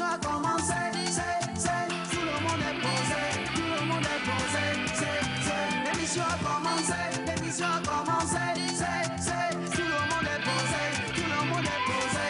a commencé, tout le monde est posé, tout le monde est posé, l'émission a commencé, l'émission a commencé, tout le monde est posé, tout le monde est posé,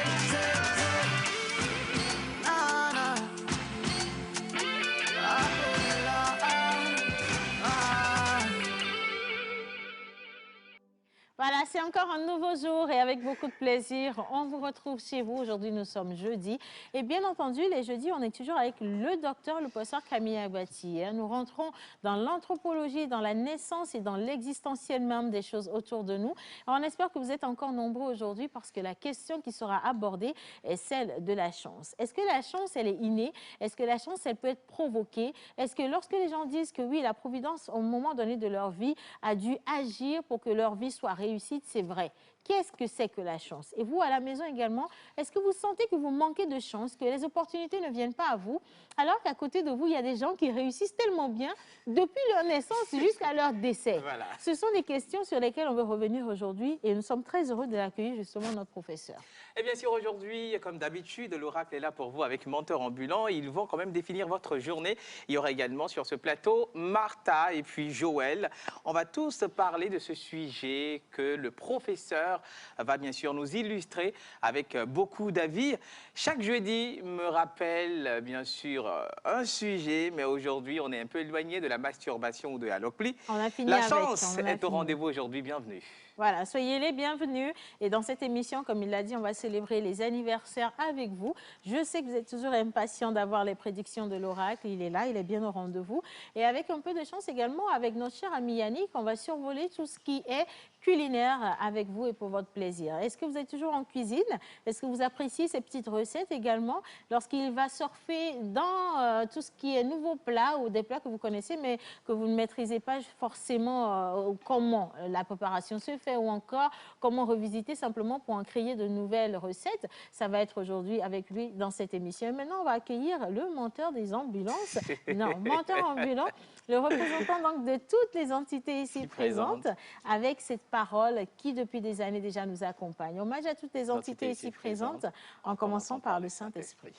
Voilà, c'est encore un nouveau jour et avec beaucoup de plaisir, on vous retrouve chez vous. Aujourd'hui, nous sommes jeudi. Et bien entendu, les jeudis, on est toujours avec le docteur, le professeur Camille Agbati. Nous rentrons dans l'anthropologie, dans la naissance et dans l'existentiel même des choses autour de nous. On espère que vous êtes encore nombreux aujourd'hui parce que la question qui sera abordée est celle de la chance. Est-ce que la chance, elle est innée? Est-ce que la chance, elle peut être provoquée? Est-ce que lorsque les gens disent que oui, la providence, au moment donné de leur vie, a dû agir pour que leur vie soit réussie, c'est vrai. Qu'est-ce que c'est que la chance? Et vous, à la maison également, est-ce que vous sentez que vous manquez de chance, que les opportunités ne viennent pas à vous, alors qu'à côté de vous, il y a des gens qui réussissent tellement bien depuis leur naissance jusqu'à leur décès? Voilà. Ce sont des questions sur lesquelles on veut revenir aujourd'hui et nous sommes très heureux de l'accueillir justement notre professeur. Et bien sûr, aujourd'hui, comme d'habitude, l'Oracle est là pour vous avec Menteur Ambulant. Ils vont quand même définir votre journée. Il y aura également sur ce plateau Martha et puis Joël. On va tous parler de ce sujet que le professeur va bien sûr nous illustrer avec beaucoup d'avis. Chaque jeudi me rappelle bien sûr un sujet, mais aujourd'hui, on est un peu éloigné de la masturbation ou de la locplie. On a fini La avec, chance est au rendez-vous aujourd'hui. Bienvenue. Voilà, soyez les bienvenus. Et dans cette émission, comme il l'a dit, on va célébrer les anniversaires avec vous. Je sais que vous êtes toujours impatients d'avoir les prédictions de l'oracle. Il est là, il est bien au rendez-vous. Et avec un peu de chance également, avec notre cher ami Yannick, on va survoler tout ce qui est culinaire avec vous et pour votre plaisir. Est-ce que vous êtes toujours en cuisine? Est-ce que vous appréciez ces petites recettes également? Lorsqu'il va surfer dans tout ce qui est nouveaux plats ou des plats que vous connaissez mais que vous ne maîtrisez pas forcément comment la préparation se fait ou encore comment revisiter simplement pour en créer de nouvelles recettes. Ça va être aujourd'hui avec lui dans cette émission. Et maintenant, on va accueillir le menteur des ambulances. Non, menteur ambulant, le représentant donc de toutes les entités ici présentes avec cette parole qui depuis des années déjà nous accompagne. Hommage à toutes les entités ici présentes en commençant par le Saint-Esprit.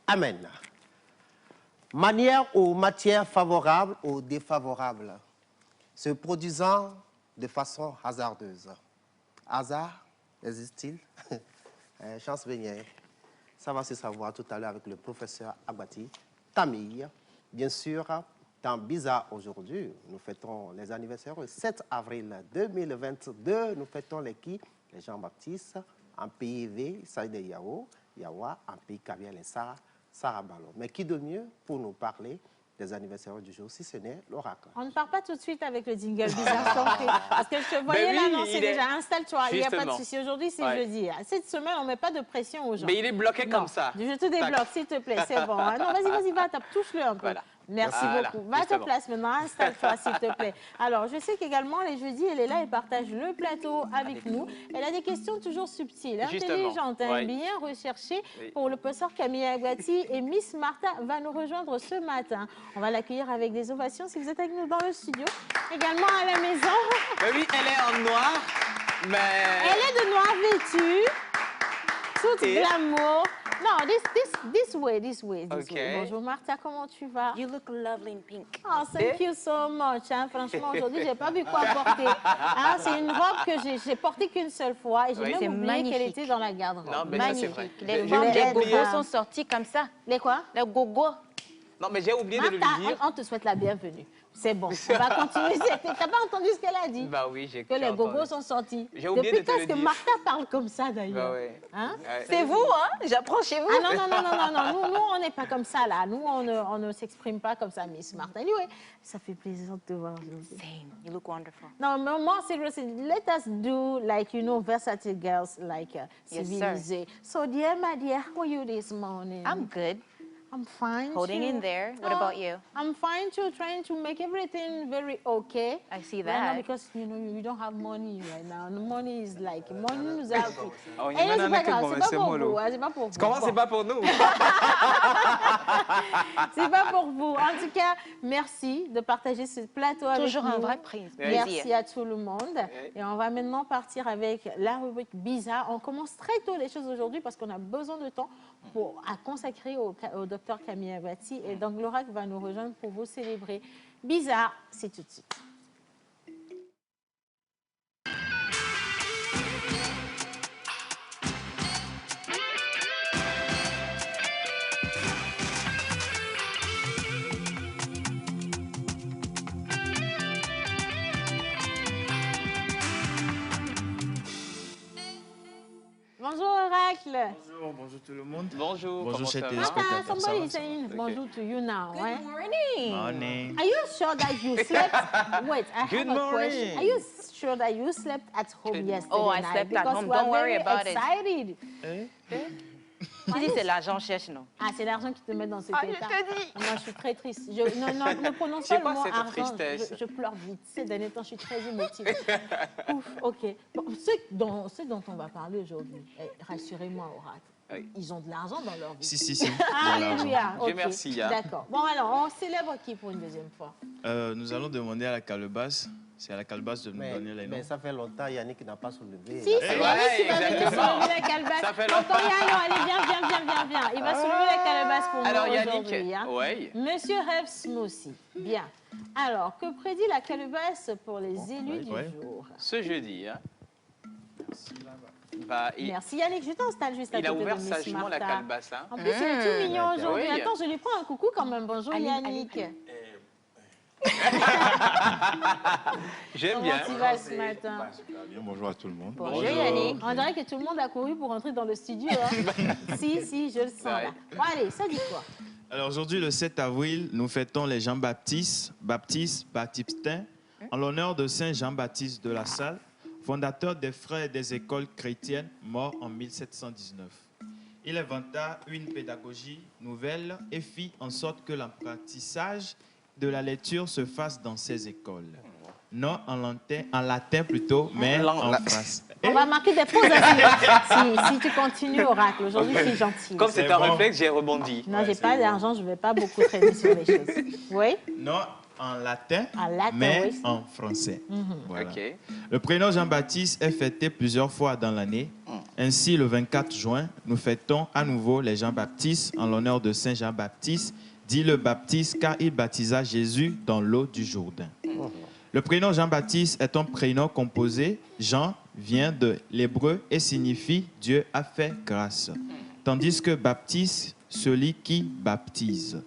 Amen. Manière ou matière favorable ou défavorable se produisant de façon hasardeuse. Hasard existe-t-il? Chance venir. Ça va se savoir tout à l'heure avec le professeur Agbati. Camille, bien sûr, dans Bizarre aujourd'hui, nous fêtons les anniversaires le 7 avril 2022. Nous fêtons les qui? Les Jean-Baptiste, en PIV, Saïd Yao, Yawa, en pays Kaviel et Sarah Ballon. Mais qui de mieux pour nous parler des anniversaires du jour, si ce n'est l'oracle? On ne part pas tout de suite avec le jingle bizarre, parce que je te voyais là, non, c'est déjà, installe-toi, il n'y a pas de souci. Aujourd'hui, c'est jeudi. Cette semaine, on ne met pas de pression aux gens. Mais il est bloqué comme ça. Je te débloque, s'il te plaît, c'est bon. Non, vas-y, va, touche-le un peu. Voilà. Merci beaucoup. Va à ta place maintenant, installe-toi s'il te plaît. Alors, je sais qu'également, les jeudis, elle est là, elle partage le plateau avec nous. Elle a des questions toujours subtiles, intelligentes, bien recherchées pour le professeur Camille Agbati. Et Miss Martha va nous rejoindre ce matin. On va l'accueillir avec des ovations si vous êtes avec nous dans le studio. Également à la maison. Oui, elle est en noir, mais... Elle est de noir vêtue, toute glamour. Non, this way. Bonjour Martha, comment tu vas? You look lovely in pink. Oh, thank you so much. Hein. Franchement, aujourd'hui, j'ai pas vu quoi porter. Hein, c'est une robe que j'ai portée qu'une seule fois et j'ai même oublié qu'elle était dans la garde-robe. Non, mais magnifique. Ça, les gogos sont sortis comme ça. Les quoi? Les gogos. Non, mais j'ai oublié de le dire. On te souhaite la bienvenue. C'est bon, on va continuer. T'as pas entendu ce qu'elle a dit? Bah oui, j'ai que les gogos sont sortis. J'ai oublié Depuis de te le quand est-ce que Martha parle comme ça d'ailleurs? Bah oui. Hein? C'est vous, hein? J'apprends chez vous. Ah non. Nous, on n'est pas comme ça là. Nous, on ne s'exprime pas comme ça, Miss Martha. Anyway, ça fait plaisir de te voir aujourd'hui. Same. You look wonderful. Non, mais moi, seriously, let us do like, you know, versatile girls, like civilisées. So, dear, my dear, how are you this morning? I'm good. I'm fine. Holding in there. What about you? I'm fine too, trying to make everything very okay. I see that. Right now, because you know you don't have money right now. The money is like money nous a pris. Oh, c'est pas grave, c'est pas pour vous. C'est pas pour vous. Comment c'est pas pour nous? C'est pas pour vous. En tout cas, merci de partager ce plateau avec nous. Toujours un vrai plaisir. Merci à tout le monde. Et on va maintenant partir avec la rubrique bizarre. On commence très tôt les choses aujourd'hui parce qu'on a besoin de temps à consacrer au docteur Camille Abati. Et donc, l'oracle va nous rejoindre pour vous célébrer. Bizarre, c'est tout de suite. Bonjour Oracle. Bonjour tout le monde. Bonjour. Bonjour chers Ah, téléspectateurs. somebody is saying bonjour to you now. Good right? morning. Morning. Are you sure that you slept? Wait, I Good have a question. morning. Are you sure that you slept at home yesterday Oh, I night? slept at Because home. we are Don't worry very about it. excited. Qui dit c'est l'argent cherche, non? Ah, c'est l'argent qui te met dans cet Ah, je état. te dis. Moi, je suis très triste. Ne prononce C'est pas quoi le mot cette argent. tristesse? Je pleure vite. Ces derniers temps, je suis très émotive. Ouf, ok. Bon, ce dont on va parler aujourd'hui, rassurez-moi, Oracle, Oui. ils ont de l'argent dans leur vie. Si. Alléluia. Dieu ok. merci, hein. D'accord. Bon, alors, on célèbre qui pour une deuxième fois? Nous allons demander à la calebasse, c'est à la calebasse de nous donner les noms. Mais ça fait longtemps, Yannick n'a pas soulevé. Si, c'est Yannick qui va venir exactement. soulever la calebasse. Ça fait Tonton Yann, allez, viens. Il va soulever la calebasse pour Alors nous Yannick, aujourd'hui. Hein. ouais. Monsieur Rêve Smoothie. Bien. Alors, que prédit la calebasse pour les élus du ouais. jour? Ce jeudi, hein. Bah, Merci Yannick, je t'installe juste à il a côté ouvert de Miss sagement la Martha. calebasse, hein. En plus, il est tout mignon aujourd'hui. Oui. Attends, je lui prends un coucou quand même. Bonjour Allez, Yannick. J'aime Comment bien. tu vas ce matin? Super bien, bonjour à tout le monde. Bonjour Yannick. On dirait que tout le monde a couru pour entrer dans le studio. Hein. si, je le sens là. Bon, allez, ça dit quoi? Alors aujourd'hui, le 7 avril, nous fêtons les Jean-Baptiste, baptistin, en l'honneur de Saint Jean-Baptiste de la Salle, fondateur des frères des écoles chrétiennes, mort en 1719. Il inventa une pédagogie nouvelle et fit en sorte que l'apprentissage de la lecture se fasse dans ces écoles. Non en latin plutôt, mais en français. On va marquer des pauses si tu continues, Oracle. Aujourd'hui, je suis gentille. Comme c'est C'est un bon. réflexe, j'ai rebondi. Non, j'ai pas d'argent, je ne vais pas beaucoup traîner sur les choses. Oui? Non en latin, En latin, mais oui. en français. Voilà. Ok. Le prénom Jean-Baptiste est fêté plusieurs fois dans l'année. Ainsi, le 24 juin, nous fêtons à nouveau les Jean-Baptistes en l'honneur de Saint Jean-Baptiste, dit le Baptiste car il baptisa Jésus dans l'eau du Jourdain. Le prénom Jean-Baptiste est un prénom composé. Jean vient de l'hébreu et signifie Dieu a fait grâce. Tandis que Baptiste, celui qui baptise.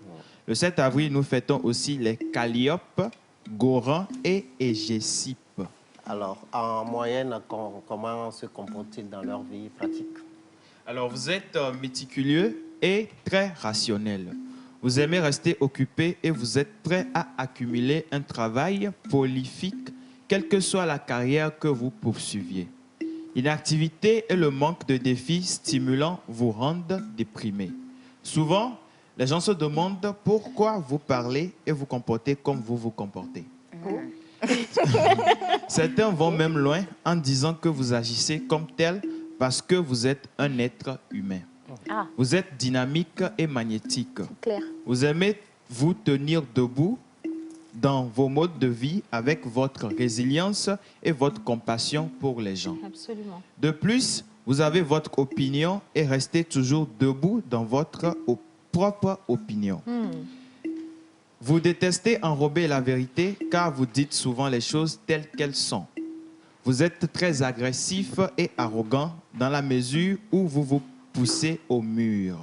Le 7 avril, nous fêtons aussi les Calliope, Goran et Égésipe. Alors, en moyenne, comment se comportent-ils dans leur vie pratique? Alors, vous êtes méticuleux et très rationnel. Vous aimez rester occupé et vous êtes prêt à accumuler un travail prolifique, quelle que soit la carrière que vous poursuiviez. L'inactivité et le manque de défis stimulants vous rendent déprimé. Souvent, les gens se demandent pourquoi vous parlez et vous comportez comme vous vous comportez. Certains vont même loin en disant que vous agissez comme tel parce que vous êtes un être humain. Ah. Vous êtes dynamique et magnétique. Claire. Vous aimez vous tenir debout dans vos modes de vie avec votre résilience et votre compassion pour les gens. Absolument. De plus, vous avez votre opinion et restez toujours debout dans votre propre opinion. Vous détestez enrober la vérité car vous dites souvent les choses telles qu'elles sont. Vous êtes très agressif et arrogant dans la mesure où vous vous poussez au mur.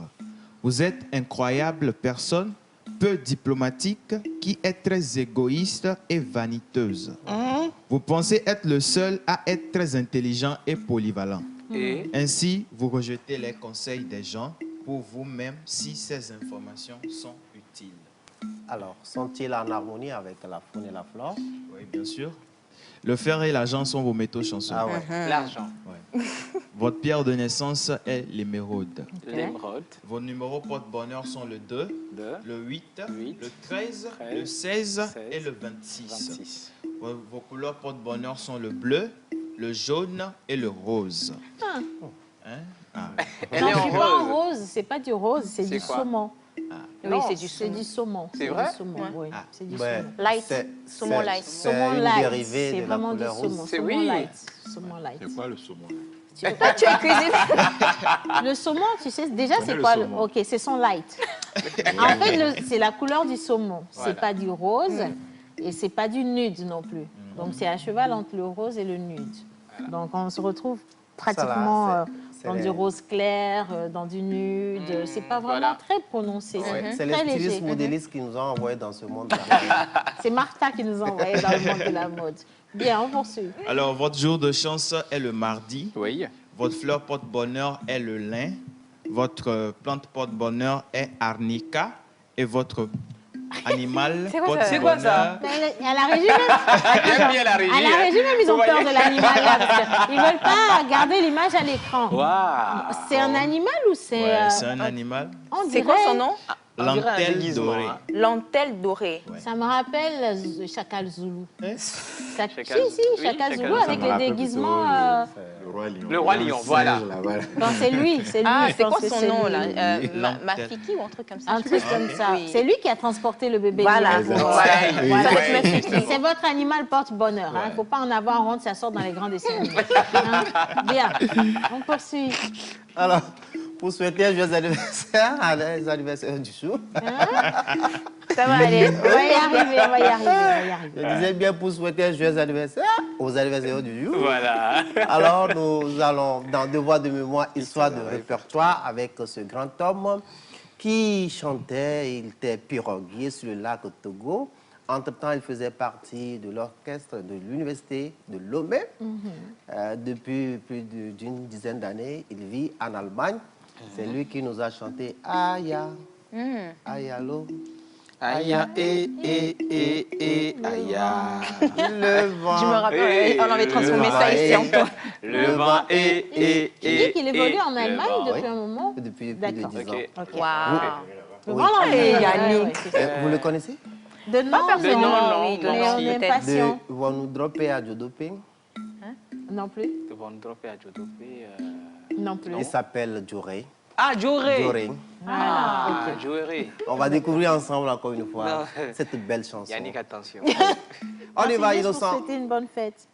Vous êtes incroyable personne, peu diplomatique, qui est très égoïste et vaniteuse. Vous pensez être le seul à être très intelligent et polyvalent. Et Ainsi, vous rejetez les conseils des gens pour vous-même si ces informations sont utiles. Alors, sont-ils en harmonie avec la faune et la flore? Oui, bien sûr. Le fer et l'argent sont vos métaux chanceux. Ah ouais. l'argent, Ouais. Votre pierre de naissance est l'émeraude. l'émeraude, Vos numéros porte-bonheur sont le 2, de le 8, 8, le 13, 13, le 16 et 16, le 26. 26. Vos couleurs porte-bonheur sont le bleu, le jaune et le rose. Ah. Hein? Ah. Elle Non, est en c'est pas en rose. rose, c'est pas du rose, c'est C'est du quoi saumon. Oui, Non, c'est du C'est saumon. du saumon. C'est vrai du saumon, oui. Ah. C'est du Ouais, saumon. Light. c'est- Saumon c'est- light. C'est Saumon une light, dérivée c'est de la vraiment du couleur saumon. rose. C'est Saumon oui. light. Saumon light. C'est quoi le saumon? Toi, tu es cuisine. Le saumon, tu sais, déjà, connais c'est le quoi saumon. Ok, c'est son light. En fait, c'est la couleur du saumon. Voilà. C'est pas du rose et c'est pas du nude non plus. Donc, c'est à cheval entre le rose et le nude. Donc, on se retrouve pratiquement Ça, là, c'est dans les- du rose clair, dans du nude. C'est pas vraiment voilà. très prononcé. C'est les Très stylistes léger. modélistes qui nous ont envoyés dans ce monde-là. C'est Martha qui nous a envoyé dans le monde de la mode. Bien, on poursuit. Alors, votre jour de chance est le mardi. Oui. Votre fleur porte-bonheur est le lin. Votre plante porte-bonheur est arnica. Et votre animal C'est quoi ça? porte-bonheur... C'est quoi ça? Mais à la régie même, J'aime bien la régie. à la hein. régie même, ils ont Vous peur voyez de l'animal là, parce qu'ils veulent pas garder l'image à l'écran. Waouh. C'est un animal ou c'est Ouais, c'est un animal. on C'est quoi dirait- son nom? On dirait un Lentelle déguisement, dorée. hein. Lentelle dorée. Ça me rappelle le chacal zoulou. Chacal- Si, oui, chacal chacal zoulou zoulou. avec les déguisemement. Le roi lion. Le roi lion, voilà. Non, c'est lui, c'est lui. Ah, je c'est pense quoi que son c'est nom, lui. là Lentelle. Mafiki ou un truc comme ça? Un je truc sais comme pas. ça. Oui. C'est lui qui a transporté le bébé. Voilà. miracle. Ouais, Voilà. ouais, Et justement. c'est votre animal porte-bonheur. Il ne faut pas en avoir honte, ça sort dans les grands dessins animés. Hein? Bien, on poursuit. Alors, pour souhaiter un joyeux anniversaire à les anniversaires du jour, Ça va aller. On va y arriver, on va y arriver, on va y arriver. je disais bien pour souhaiter un joyeux anniversaire aux anniversaires du jour. Voilà. Alors, nous allons dans Devoir de mémoire, histoire de répertoire, avec ce grand homme qui chantait, il était piroguier sur le lac Togo. Entre-temps, il faisait partie de l'orchestre de l'université de Lomé. Depuis plus d'une dizaine d'années, il vit en Allemagne. C'est lui qui nous a chanté Aya, Ayalo. Aya, aya. Le vent. Je me rappelle, on avait transformé ça ici en toi. Le vent Tu dis qu'il évolue en Allemagne le depuis un moment. Depuis plus de D'accord. 10 ans. Ok. Ok. Waouh. Le Oui. grand Allez, anglais, Yannick. Vous le connaissez? De nom, Pas personnellement, non, oui, non, mais on si. est peut-être. impatient. De Vonu Dropé à Jodopé. Non plus. De Von Dropé à Jodopé. Non plus. Il s'appelle Djoré. Ah, Djoré. Djoré. Ah, Djoré. On va découvrir ensemble encore une fois Non. cette belle chanson. Yannick, attention. On y va, Merci, Innocent. pour souhaiter une bonne fête.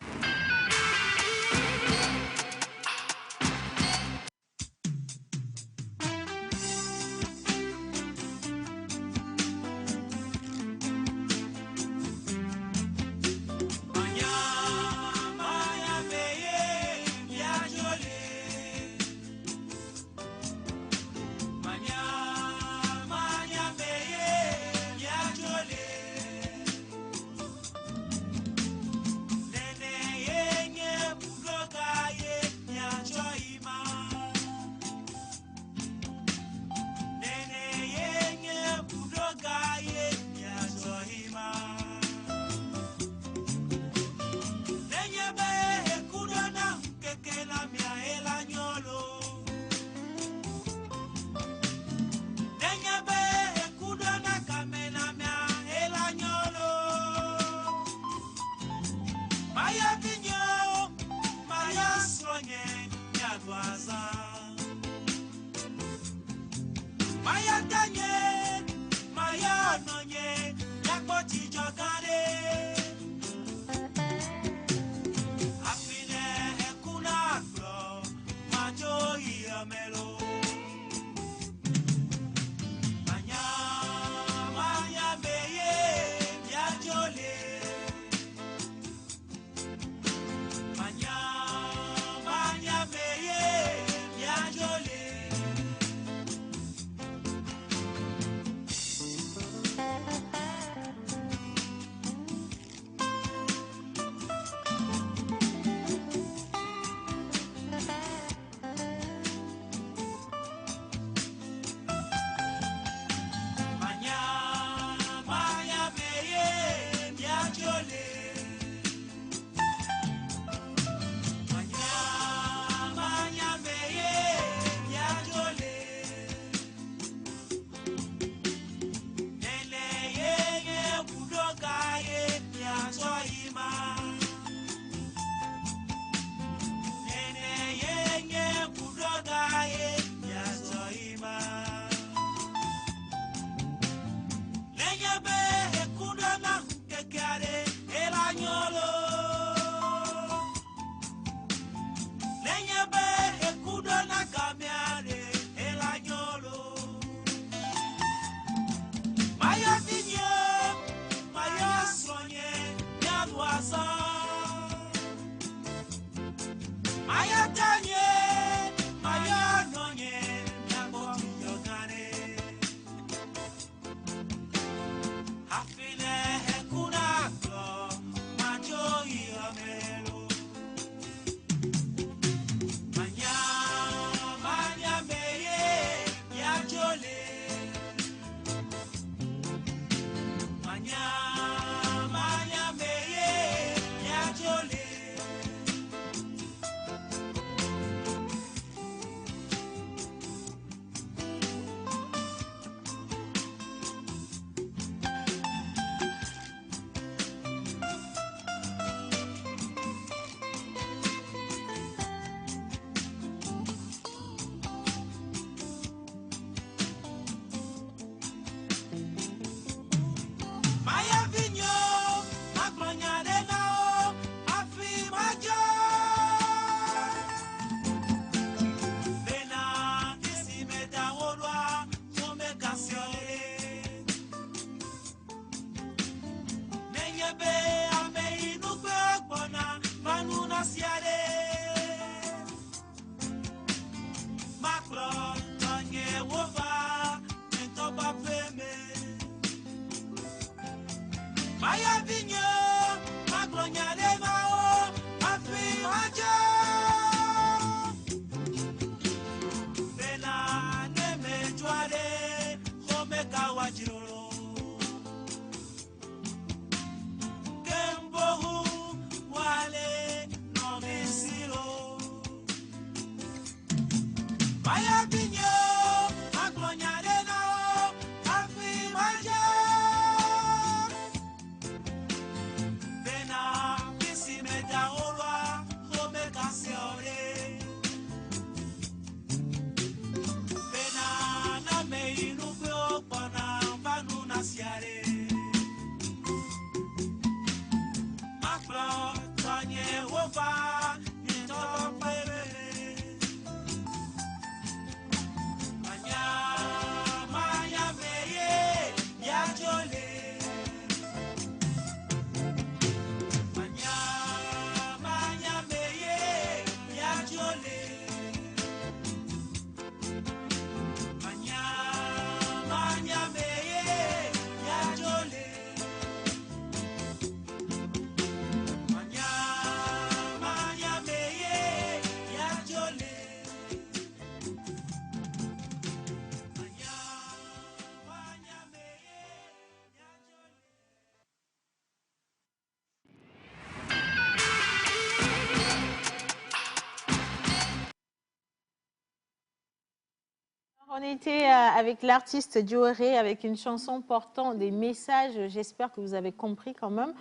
était avec l'artiste Joeré, avec une chanson portant des messages, j'espère que vous avez compris quand même.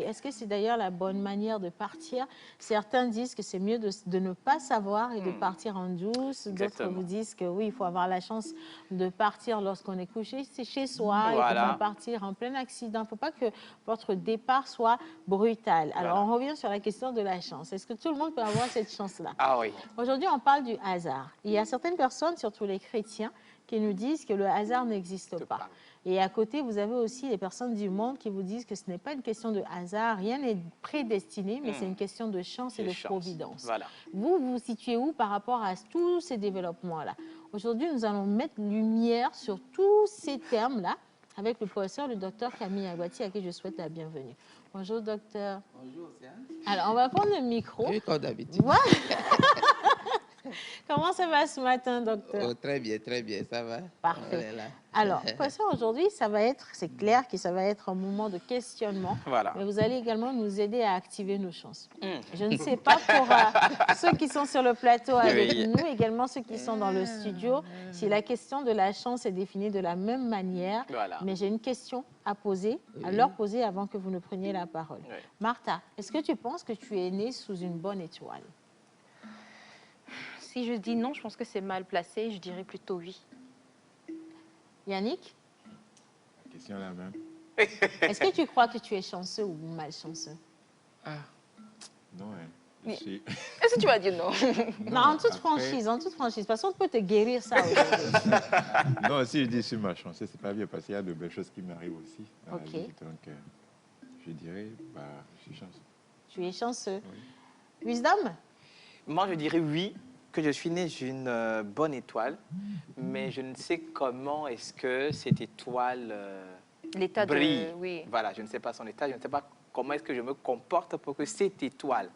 Est-ce que c'est d'ailleurs la bonne manière de partir? Certains disent que c'est mieux de ne pas savoir et de partir en douce. D'autres vous disent que oui, il faut avoir la chance de partir lorsqu'on est couché. C'est chez soi, il ne faut pas partir en plein accident. Il ne faut pas que votre départ soit brutal. Alors, on revient sur la question de la chance. Est-ce que tout le monde peut avoir cette chance-là? Ah oui. Aujourd'hui, on parle du hasard. Il y a certaines personnes, surtout les chrétiens, qui nous disent que le hasard n'existe pas. Et à côté, vous avez aussi les personnes du monde qui vous disent que ce n'est pas une question de hasard, rien n'est prédestiné, mais c'est une question de chance et de providence. Voilà. Vous vous situez où par rapport à tous ces développements-là? Aujourd'hui, nous allons mettre lumière sur tous ces termes-là avec le professeur, le docteur Camille Aguati, à qui je souhaite la bienvenue. Bonjour, docteur. Bonjour, Océane. Alors, on va prendre le micro. Oui, comme d'habitude. Voilà. Comment ça va ce matin, docteur? Oh, très bien, ça va. Parfait. Alors, professeur, aujourd'hui, c'est clair que ça va être un moment de questionnement. Voilà. Mais vous allez également nous aider à activer nos chances. Je ne sais pas pour ceux qui sont sur le plateau avec nous, également ceux qui sont dans le studio, si la question de la chance est définie de la même manière. Voilà. Mais j'ai une question à poser, à leur poser avant que vous ne preniez la parole. Oui. Martha, est-ce que tu penses que tu es née sous une bonne étoile? Si je dis non, je pense que c'est mal placé. Je dirais plutôt oui. Yannick, Question la même. est-ce que tu crois que tu es chanceux ou malchanceux? Non, hein. Oui. Je suis- Est-ce que tu vas dire non? Non, en toute après- franchise, parce qu'on peut te guérir ça aujourd'hui. Non, si je dis je suis malchanceux, c'est pas bien parce qu'il y a de belles choses qui m'arrivent aussi dans Ok. la vie. Donc, je dirais, je suis chanceux. Tu es chanceux. Wisdom? Moi, je dirais oui, que je suis né d'une bonne étoile, mais je ne sais comment est-ce que cette étoile L'état de... brille. Oui. Voilà, je ne sais pas son état, je ne sais pas comment est-ce que je me comporte pour que cette étoile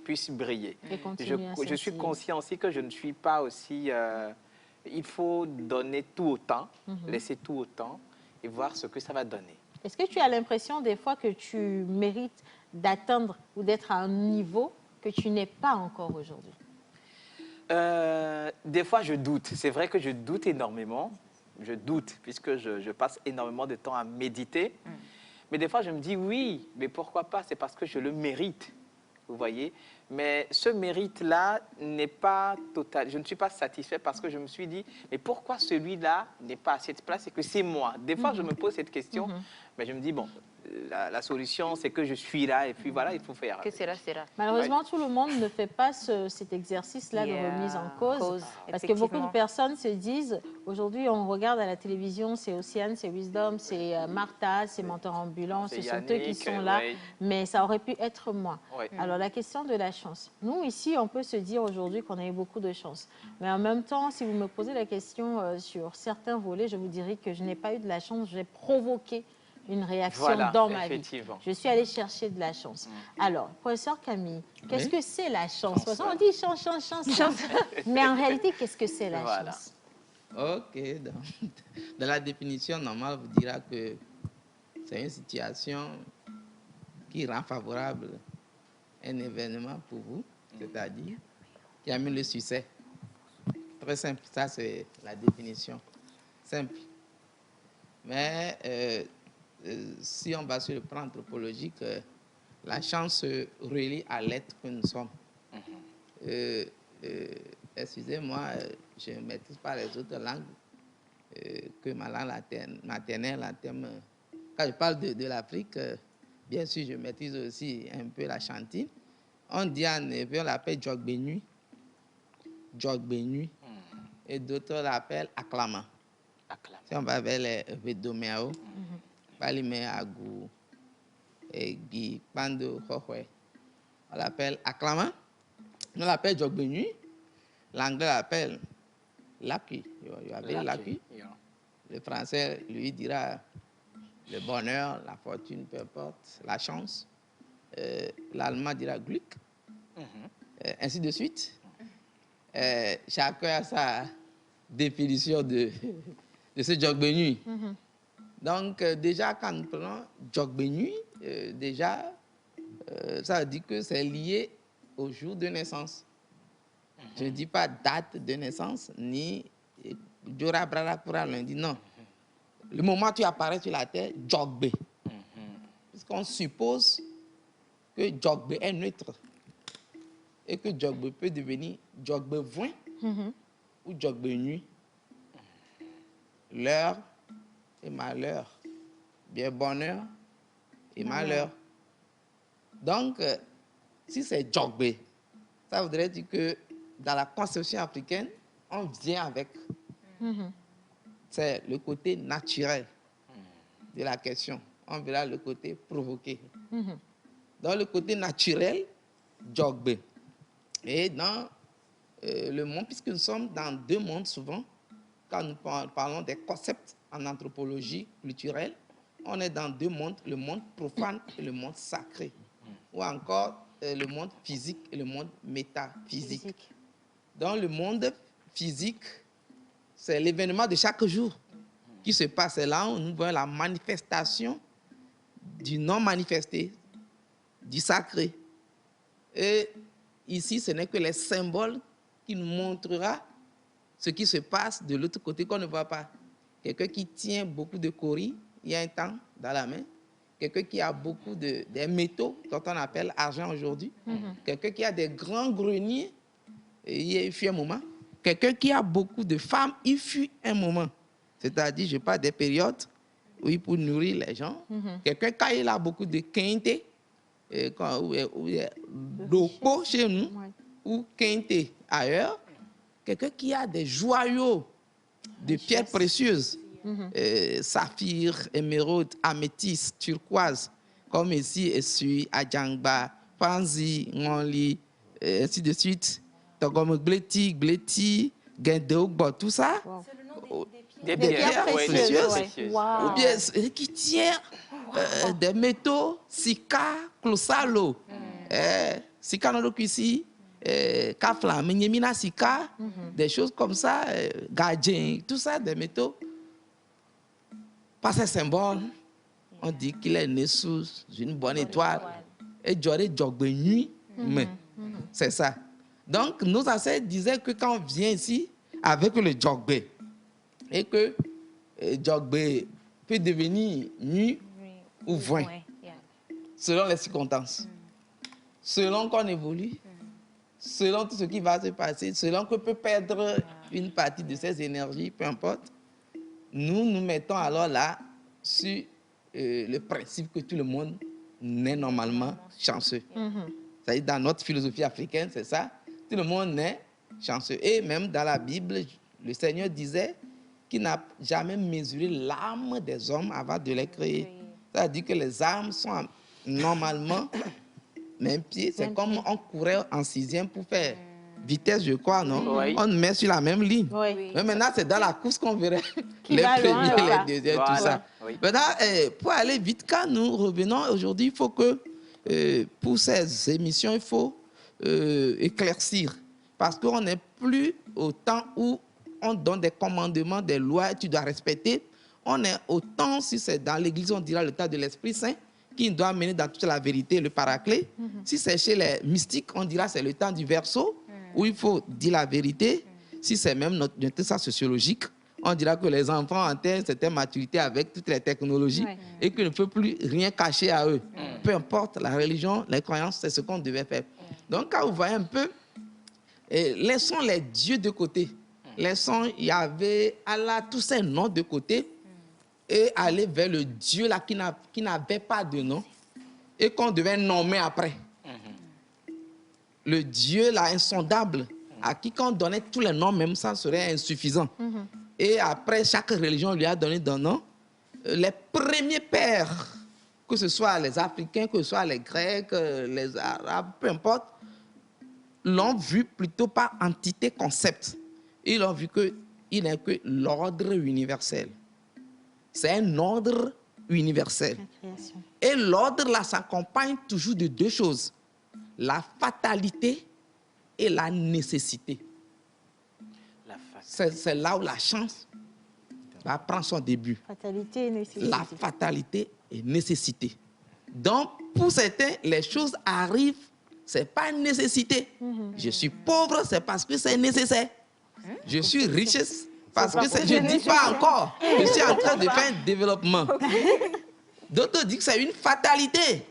puisse briller. Et continue à Je suis scintiller. conscient aussi que je ne suis pas aussi... il faut donner tout au temps, laisser tout au temps et voir ce que ça va donner. Est-ce que tu as l'impression des fois que tu mérites d'atteindre ou d'être à un niveau que tu n'es pas encore aujourd'hui? Des fois, je doute. C'est vrai que je doute énormément. Je doute, puisque je passe énormément de temps à méditer. Mais des fois, je me dis oui, mais pourquoi pas? C'est parce que je le mérite, vous voyez. Mais ce mérite-là n'est pas total. Je ne suis pas satisfait parce que je me suis dit, mais pourquoi celui-là n'est pas à cette place et que c'est moi? Des fois, je me pose cette question, mais je me dis, bon, la solution, c'est que je suis là et puis voilà, il faut faire. Que c'est là, c'est là. Malheureusement, tout le monde ne fait pas cet exercice-là de remise en cause. Parce que beaucoup de personnes se disent, aujourd'hui, on regarde à la télévision, c'est Océane, c'est Wisdom, c'est Martha, c'est Menteur Ambulant, ce sont eux qui Yannick, sont là, oui. mais ça aurait pu être moi. Oui. Alors, la question de la chance. Nous, ici, on peut se dire aujourd'hui qu'on a eu beaucoup de chance. Mais en même temps, si vous me posez la question sur certains volets, je vous dirais que je n'ai pas eu de la chance, j'ai provoqué une réaction Voilà, dans ma vie. effectivement. Je suis allée chercher de la chance. Alors, professeur Camille, qu'est-ce que c'est la chance? Parce qu'on dit chance, chance, chance, chance. Mais en réalité, qu'est-ce que c'est la Voilà. chance? Ok, dans la définition normale, vous dira que c'est une situation qui rend favorable un événement pour vous, c'est-à-dire qui amène le succès. Très simple, ça c'est la définition. Simple. Mais si on va sur le plan anthropologique, la chance se relie à l'être que nous sommes. Excusez-moi, je ne maîtrise pas les autres langues que ma langue maternelle en termes... Quand je parle de l'Afrique, bien sûr, je maîtrise aussi un peu la chantine. On dit en hébreu, on l'appelle Djogbenui. Djogbenui. Et d'autres l'appellent Aklama. Si on va vers les Vedoméao, Balime Agou, et Guy, Pando, Hohwe, on l'appelle Aklama. On l'appelle Djogbenui. L'anglais l'appelle Lucky. Lucky. Le français lui dira le bonheur, la fortune, peu importe, la chance. L'allemand dira Glück. Ainsi de suite. Chacun a sa définition de ce Djogbenui. Donc, déjà, quand nous prenons Djogbenui, déjà, ça veut dire que c'est lié au jour de naissance. Je ne dis pas date de naissance, ni Djora Bradakura lundi, non. Le moment où tu apparais sur la terre, Djogbe. Puisqu'on suppose que Djogbe est neutre. Et que Djogbe peut devenir Djogbe voin ou Djogbe nuit. L'heure et malheur. Bien bonheur et malheur. Donc, si c'est Djogbe, ça voudrait dire que dans la conception africaine, on vient avec. C'est le côté naturel de la question. On verra le côté provoqué. Dans le côté naturel, Djogbe. Et dans le monde, puisque nous sommes dans deux mondes souvent, quand nous parlons des concepts en anthropologie culturelle, on est dans deux mondes, le monde profane et le monde sacré. Ou encore le monde physique et le monde métaphysique. Dans le monde physique, c'est l'événement de chaque jour qui se passe. C'est là où nous voyons la manifestation du non manifesté, du sacré. Et ici, ce n'est que les symboles qui nous montrera ce qui se passe de l'autre côté qu'on ne voit pas. Quelqu'un qui tient beaucoup de cori, il y a un temps, dans la main. Quelqu'un qui a beaucoup de métaux, dont on appelle argent aujourd'hui. Quelqu'un qui a des grands greniers, il fut un moment. Quelqu'un qui a beaucoup de femmes, il fut un moment. C'est-à-dire, je parle des périodes où il peut nourrir les gens. Quelqu'un, quand il a beaucoup de quinté, ou d'opo chez nous, ou quinté ailleurs, quelqu'un qui a des joyaux de pierres précieuses, saphir, émeraude, améthyste, turquoise, comme ici, Essu, Adjangba, Panzi, Ngoli, ainsi de suite. Comme Gléti, Guindeogbo, tout ça. Des pierres précieuses. Wow. Ou bien qui tient des métaux, sika, closalo, sika non ici, kafla, menyemina sika, des choses comme ça, gadjen, tout ça, des métaux. Par ces symboles, on dit qu'il est né sous une bonne étoile. Et Djoré Djogbe nuit, mais c'est ça. Donc, nos ancêtres disaient que quand on vient ici avec le Djogbe, et que Djogbe peut devenir nuit ou voin, selon les circonstances, selon qu'on évolue, selon tout ce qui va se passer, selon qu'on peut perdre une partie de ses énergies, peu importe, nous nous mettons alors là sur le principe que tout le monde naît normalement chanceux. C'est-à-dire dans notre philosophie africaine, c'est ça. Tout le monde naît chanceux. Et même dans la Bible, le Seigneur disait qu'il n'a jamais mesuré l'âme des hommes avant de les créer. C'est-à-dire que les âmes sont normalement même pied. C'est comme on courait en 6e pour faire vitesse, je crois, non? On met sur la même ligne. Mais maintenant, c'est dans la course qu'on verrait les premiers, les deuxièmes, tout ça. Maintenant, pour aller vite, quand nous revenons aujourd'hui, il faut que, pour ces émissions, il faut éclaircir. Parce qu'on n'est plus au temps où on donne des commandements, des lois, et tu dois respecter. On est au temps, si c'est dans l'Église, on dira le temps de l'Esprit Saint, qui doit mener dans toute la vérité le paraclet. Si c'est chez les mystiques, on dira c'est le temps du verseau, où il faut dire la vérité. Si c'est même notre sens sociologique, on dira que les enfants atteignent une certaine maturité avec toutes les technologies et qu'il ne peut plus rien cacher à eux. Peu importe la religion, les croyances, c'est ce qu'on devait faire. Donc, quand vous voyez un peu, laissons les dieux de côté. Laissons Yahvé, Allah, tous ces noms de côté et aller vers le Dieu là qui n'avait pas de nom et qu'on devait nommer après. Le Dieu là insondable à qui quand on donnait tous les noms, même ça serait insuffisant. Et après, chaque religion lui a donné des noms. Les premiers pères, que ce soit les Africains, que ce soit les Grecs, les Arabes, peu importe, l'ont vu plutôt par entité, concept. Ils ont vu qu'il n'est que l'ordre universel. C'est un ordre universel. Et l'ordre là s'accompagne toujours de deux choses. La fatalité et la nécessité. C'est là où la chance va prendre son début. Fatalité et nécessité. La fatalité et nécessité. Donc, pour certains, les choses arrivent ce n'est pas une nécessité. Je suis pauvre, c'est parce que c'est nécessaire. Je suis riche parce que je ne dis pas encore. Je suis en train de faire un développement. D'autres disent que c'est une fatalité.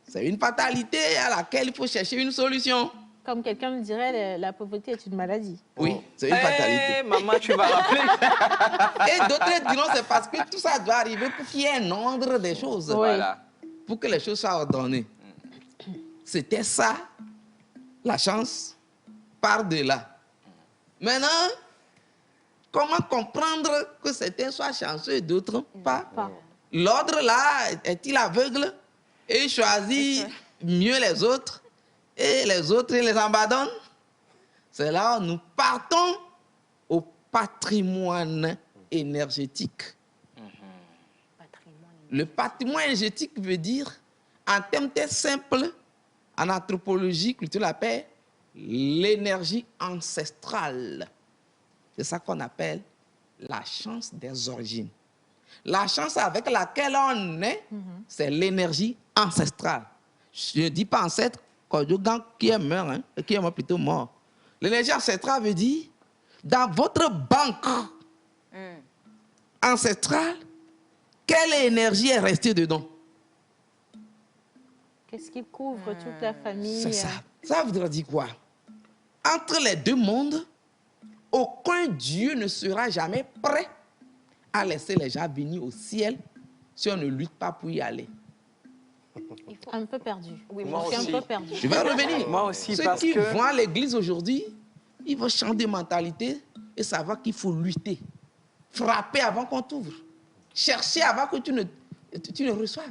C'est une fatalité à laquelle il faut chercher une solution. Comme quelqu'un le dirait, la pauvreté est une maladie. Oui, c'est une fatalité. Maman, tu vas rappeler. Et d'autres diront c'est parce que tout ça doit arriver pour qu'il y ait un ordre des choses. Voilà. Pour que les choses soient ordonnées. C'était ça, la chance, par de là. Maintenant, comment comprendre que certains soient chanceux et d'autres pas? L'ordre là, est-il aveugle et choisit mieux les autres et les autres les abandonnent? C'est là où nous partons au patrimoine énergétique. Le patrimoine énergétique veut dire, en termes très simples, en anthropologie, culture de la paix, l'énergie ancestrale. C'est ça qu'on appelle la chance des origines. La chance avec laquelle on est, c'est l'énergie ancestrale. Je ne dis pas ancêtre, qui est mort, hein, qui est plutôt mort. L'énergie ancestrale veut dire, dans votre banque ancestrale, quelle énergie est restée dedans? Qu'est-ce qui couvre toute la famille? C'est ça. Ça voudrait dire quoi? Entre les deux mondes, aucun Dieu ne sera jamais prêt à laisser les gens venir au ciel si on ne lutte pas pour y aller. Un peu perdu. Oui, moi Je suis aussi. un peu perdu. Je vais revenir. Moi aussi, Ceux parce qui que... vont à l'église aujourd'hui, ils vont changer de mentalité et savoir qu'il faut lutter. Frapper avant qu'on t'ouvre. Chercher avant que tu ne reçoives.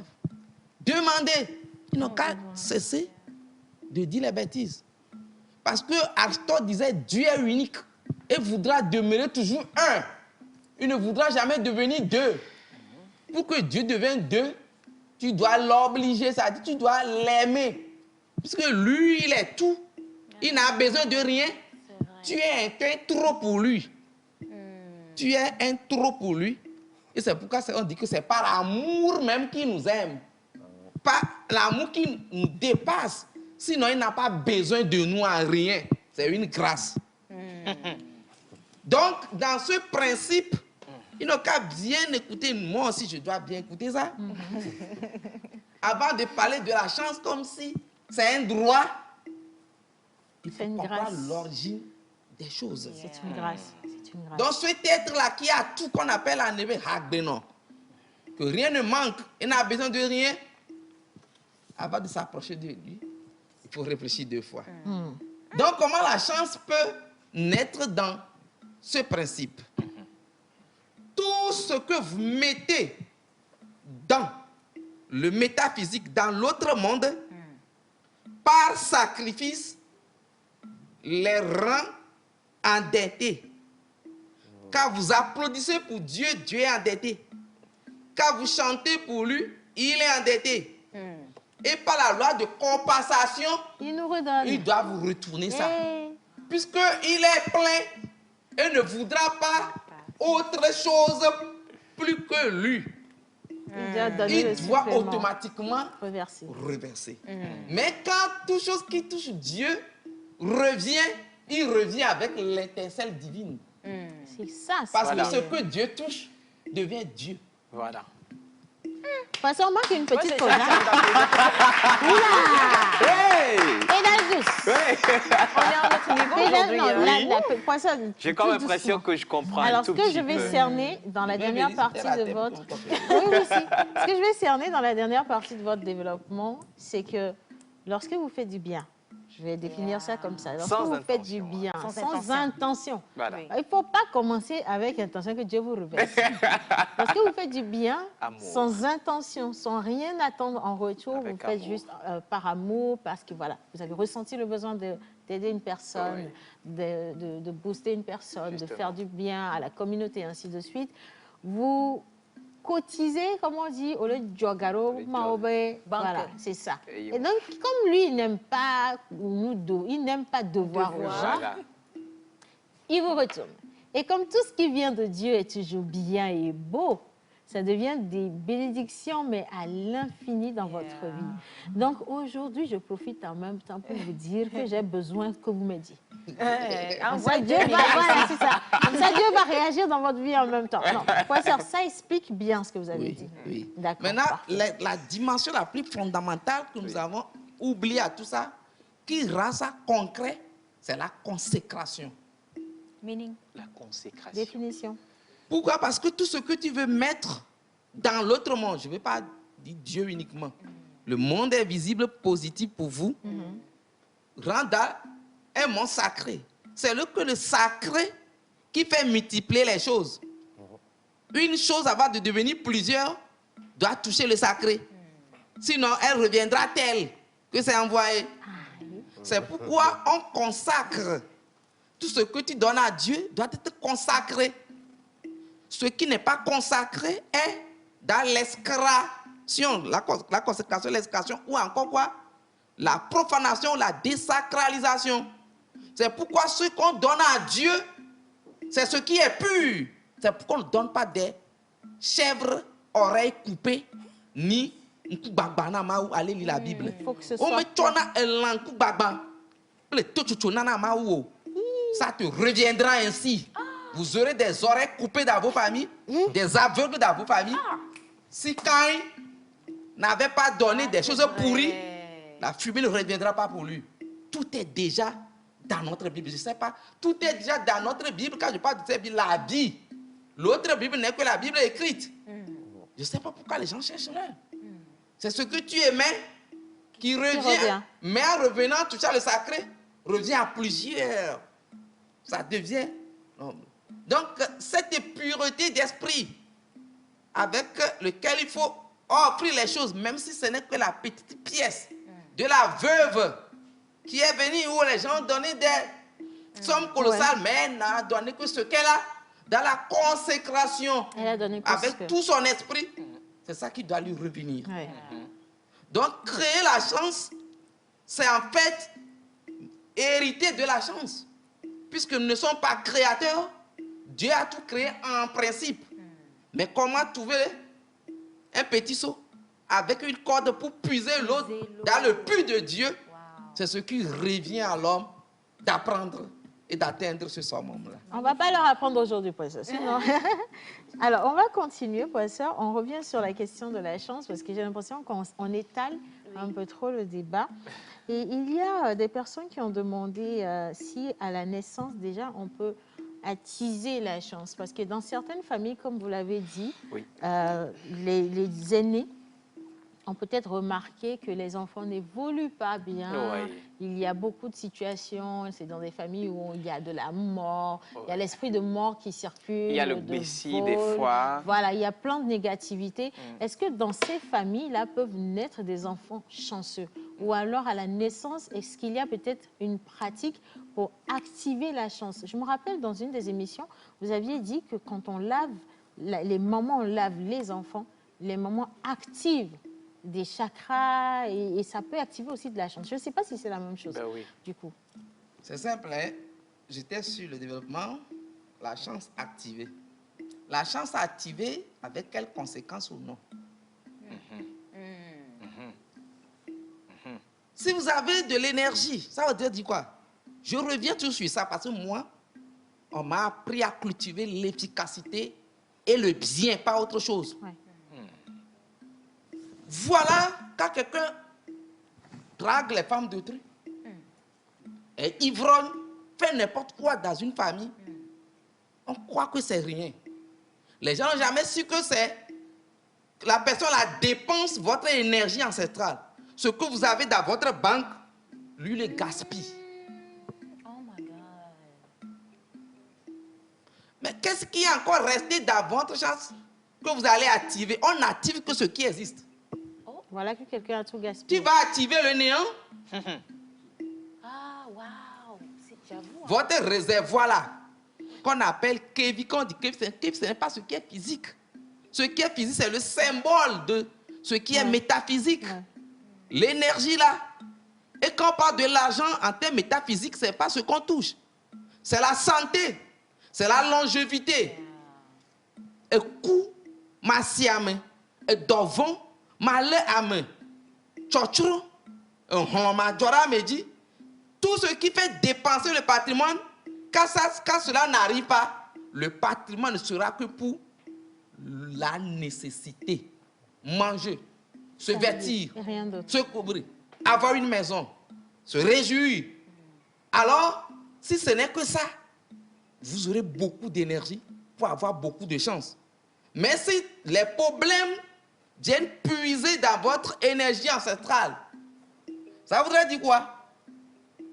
Demander. Ils n'ont qu'à cesser de dire les bêtises. Parce que Aristote disait Dieu est unique et voudra demeurer toujours un. Il ne voudra jamais devenir deux. Pour que Dieu devienne deux, tu dois l'obliger, ça dit tu dois l'aimer. Puisque lui, il est tout. Il n'a besoin de rien. Tu es trop pour lui. Tu es un trop pour lui. Et c'est pourquoi on dit que c'est par amour même qu'il nous aime. Pas l'amour qui nous dépasse. Sinon, il n'a pas besoin de nous en rien. C'est une grâce. Donc, dans ce principe, il n'a qu'à bien écouter. Moi aussi, je dois bien écouter ça. Avant de parler de la chance comme si c'est un droit, il faut comprendre l'origine des choses. C'est une grâce. C'est une grâce. Donc, cet être-là qui a tout qu'on appelle en hébreu Hagbenon, que rien ne manque, il n'a besoin de rien, avant de s'approcher de lui, il faut réfléchir deux fois. Donc, comment la chance peut naître dans ce principe? Tout ce que vous mettez dans le métaphysique, dans l'autre monde, par sacrifice, les rend endettés. Quand vous applaudissez pour Dieu, Dieu est endetté. Quand vous chantez pour lui, il est endetté. Et par la loi de compensation, il nous redonne. Il doit vous retourner ça. Puisqu'il est plein et ne voudra pas autre chose plus que lui. Il doit automatiquement reverser. Mais quand toute chose qui touche Dieu revient, il revient avec l'étincelle divine. C'est ça. Parce que ce que Dieu touche devient Dieu. Voilà. Parce qu'on manque une petite pause. Hey! On est à notre niveau aujourd'hui. J'ai comme l'impression que je comprends un Alors, tout ce que petit je vais peu. cerner dans la dernière partie de votre... Oui, aussi. Ce que je vais cerner dans la dernière partie de votre développement, c'est que lorsque vous faites du bien, je vais définir ça comme ça. Lorsque vous faites du bien, sans intention. Voilà. Il ne faut pas commencer avec intention que Dieu vous reverse. Lorsque vous faites du bien, sans intention, sans rien attendre en retour, vous faites juste par amour, parce que voilà, vous avez ressenti le besoin d'aider une personne, de booster une personne, de faire du bien à la communauté, ainsi de suite. Vous cotiser, comme on dit, au lieu de jogaro, maobe, voilà, c'est ça. Et donc, comme lui, il n'aime pas il n'aime pas devoir aux gens, il vous retourne. Et comme tout ce qui vient de Dieu est toujours bien et beau, ça devient des bénédictions, mais à l'infini dans votre vie. Donc aujourd'hui, je profite en même temps pour vous dire que j'ai besoin que vous m'aidiez. Comme ça, Dieu va, voilà, c'est ça. Comme ça, Dieu va réagir dans votre vie en même temps. Non, professeur, ça explique bien ce que vous avez dit. Oui. D'accord. Maintenant, la dimension la plus fondamentale que nous avons oubliée à tout ça, qui rend ça concret, c'est la consécration. Meaning? La consécration. Définition. Pourquoi? Parce que tout ce que tu veux mettre dans l'autre monde, je ne veux pas dire Dieu uniquement, le monde est visible, positif pour vous, rend un monde sacré. C'est que le sacré qui fait multiplier les choses. Une chose, avant de devenir plusieurs, doit toucher le sacré. Sinon, elle reviendra telle que c'est envoyé. C'est pourquoi on consacre. Tout ce que tu donnes à Dieu doit être consacré. Ce qui n'est pas consacré est dans l'excration, la consécration, l'excration, ou encore quoi? La profanation, la désacralisation. C'est pourquoi ce qu'on donne à Dieu, c'est ce qui est pur. C'est pourquoi on ne donne pas des chèvres, oreilles coupées, ni un coup bagbanama ou aller lire la Bible. Il faut que ce On soit... me tourne un coup bagban. Ça te reviendra ainsi. Vous aurez des oreilles coupées dans vos familles, des aveugles dans vos familles. Si Caïn n'avait pas donné des choses pourries, la fumée ne reviendra pas pour lui. Tout est déjà dans notre Bible. Je ne sais pas, tout est déjà dans notre Bible. Quand je parle de cette Bible, la Bible, l'autre Bible n'est que la Bible écrite. Je ne sais pas pourquoi les gens cherchent là. C'est ce que tu aimais qui revient. Mais en revenant, touchant le sacré, revient à plusieurs. Ça devient... Donc, cette pureté d'esprit avec lequel il faut offrir les choses, même si ce n'est que la petite pièce de la veuve qui est venue où les gens donnaient des sommes colossales, mais elle n'a donné que ce qu'elle a dans la consécration, avec tout son esprit. C'est ça qui doit lui revenir. Donc, créer la chance, c'est en fait hériter de la chance. Puisque nous ne sommes pas créateurs, Dieu a tout créé en principe. Mais comment trouver un petit seau avec une corde pour puiser l'eau dans le puits de Dieu? C'est ce qui revient à l'homme d'apprendre et d'atteindre ce summum-là. On ne va pas leur apprendre aujourd'hui, professeur. Sinon... Alors, on va continuer, professeur. On revient sur la question de la chance parce que j'ai l'impression qu'on étale un peu trop le débat. Et il y a des personnes qui ont demandé si à la naissance, déjà, on peut attiser la chance. Parce que dans certaines familles, comme vous l'avez dit, les aînés ont peut-être remarqué que les enfants n'évoluent pas bien. Il y a beaucoup de situations, c'est dans des familles où il y a de la mort, il y a l'esprit de mort qui circule. Il y a le bessie des fois. Voilà, il y a plein de négativité. Est-ce que dans ces familles-là peuvent naître des enfants chanceux? Ou alors à la naissance, est-ce qu'il y a peut-être une pratique pour activer la chance? Je me rappelle dans une des émissions, vous aviez dit que quand on lave, les mamans lavent les enfants, les mamans activent des chakras et ça peut activer aussi de la chance. Je ne sais pas si c'est la même chose, du coup. C'est simple, hein? J'étais sur le développement, la chance activée. La chance activée, avec quelles conséquences ou non? Si vous avez de l'énergie, ça veut dire quoi? Je reviens toujours sur ça parce que moi, on m'a appris à cultiver l'efficacité et le bien, pas autre chose. Voilà, quand quelqu'un drague les femmes d'autrui, et ivrogne, fait n'importe quoi dans une famille, on croit que c'est rien. Les gens n'ont jamais su que c'est... La personne la dépense votre énergie ancestrale. Ce que vous avez dans votre banque, lui le gaspille. Oh my God. Mais qu'est-ce qui est encore resté dans votre chance que vous allez activer? On n'active que ce qui existe. Voilà que quelqu'un a tout gaspillé. Tu vas activer le néant. Ah, waouh. J'avoue. Votre réservoir là, qu'on appelle Kevi, quand on dit Kevi, ce n'est pas ce qui est physique. Ce qui est physique, c'est le symbole de ce qui est métaphysique. L'énergie là. Et quand on parle de l'argent en termes métaphysiques, ce n'est pas ce qu'on touche. C'est la santé. C'est la longévité. Et coup, ma siame, dovon, ma le ame, tchotchro, ma jora me dit, tout ce qui fait dépenser le patrimoine, quand cela n'arrive pas, le patrimoine ne sera que pour la nécessité. Manger, se vêtir, se couvrir, avoir une maison, se réjouir. Alors, si ce n'est que ça, vous aurez beaucoup d'énergie pour avoir beaucoup de chance. Mais si les problèmes viennent puiser dans votre énergie ancestrale, ça voudrait dire quoi?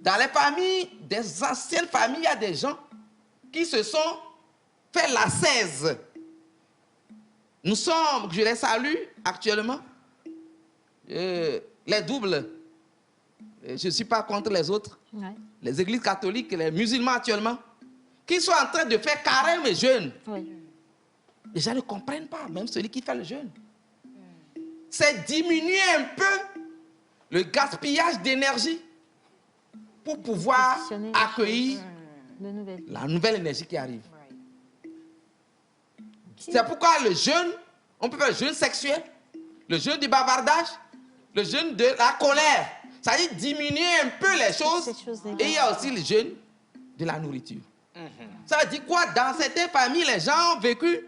Dans les familles, des anciennes familles, il y a des gens qui se sont fait la 16. Nous sommes, je les salue actuellement, les doubles. Je ne suis pas contre les autres. Ouais. Les églises catholiques, les musulmans actuellement, qui sont en train de faire carême et jeûne. Oui. Les gens ne comprennent pas, même celui qui fait le jeûne. C'est diminuer un peu le gaspillage d'énergie pour pouvoir accueillir la nouvelle énergie qui arrive. C'est pourquoi le jeûne, on peut faire le jeûne sexuel, le jeûne du bavardage, le jeûne de la colère. Ça dit diminuer un peu les choses. Et il y a aussi le jeûne de la nourriture. Ça dit quoi? Dans certaines familles, les gens ont vécu,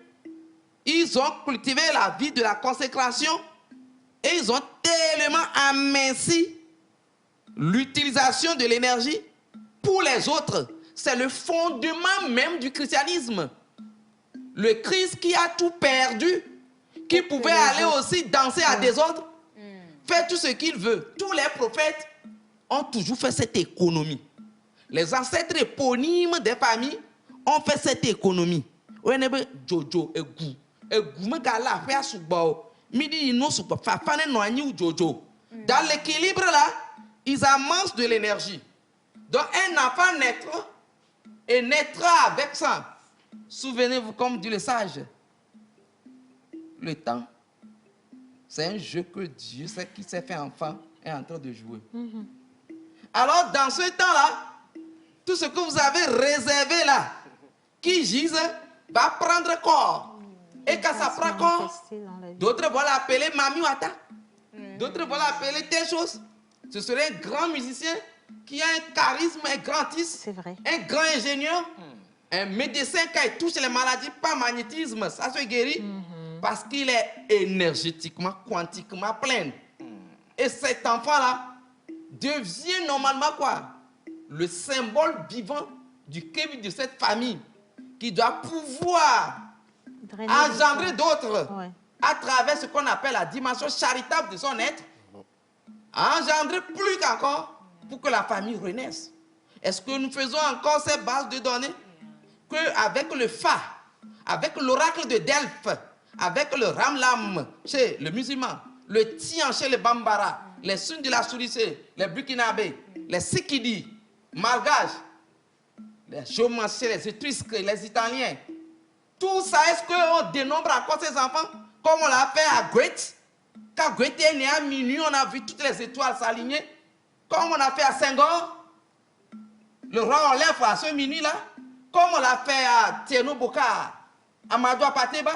ils ont cultivé la vie de la consécration et ils ont tellement aminci l'utilisation de l'énergie pour les autres. C'est le fondement même du christianisme. Le Christ qui a tout perdu, qui pouvait aller aussi danser à des ordres, faire tout ce qu'il veut. Tous les prophètes ont toujours fait cette économie. Les ancêtres éponymes des familles ont fait cette économie. Jojo egu me gala faire subo midi ino subo fafane no anyi jojo. Dans l'équilibre là, ils amassent de l'énergie. Donc un enfant naîtra et naîtra avec ça. Souvenez-vous, comme dit le sage, le temps, c'est un jeu que Dieu, qui s'est fait enfant, est en train de jouer. Alors, dans ce temps-là, tout ce que vous avez réservé là, qui gise, va prendre corps. Et quand ça prend corps, d'autres vont l'appeler Mami Wata. D'autres vont l'appeler telle chose. Ce serait un grand musicien qui a un charisme, un grand artiste, un grand ingénieur, un médecin qui touche les maladies par magnétisme, ça se guérit parce qu'il est énergétiquement, quantiquement plein. Et cet enfant-là devient normalement quoi? Le symbole vivant du Kevin de cette famille qui doit pouvoir engendrer d'autres à travers ce qu'on appelle la dimension charitable de son être, engendrer plus qu'encore pour que la famille renaisse. Est-ce que nous faisons encore ces bases de données qu'avec le Fa, avec l'oracle de Delphes, avec le Ramlam chez le musulman, le Tian chez les Bambara, les Sun de la Souricée, les Burkinabés, les Sikidi, Malgaches, les Jomas chez les Étrusques, les Italiens, tout ça, est-ce qu'on dénombre encore ces enfants comme on l'a fait à Goethe? Quand Goethe est né à minuit, on a vu toutes les étoiles s'aligner. Comme on a fait à Senghor, le roi Olef à ce minuit-là. Comme on l'a fait à Tierno Boka, à Amadou Pateba.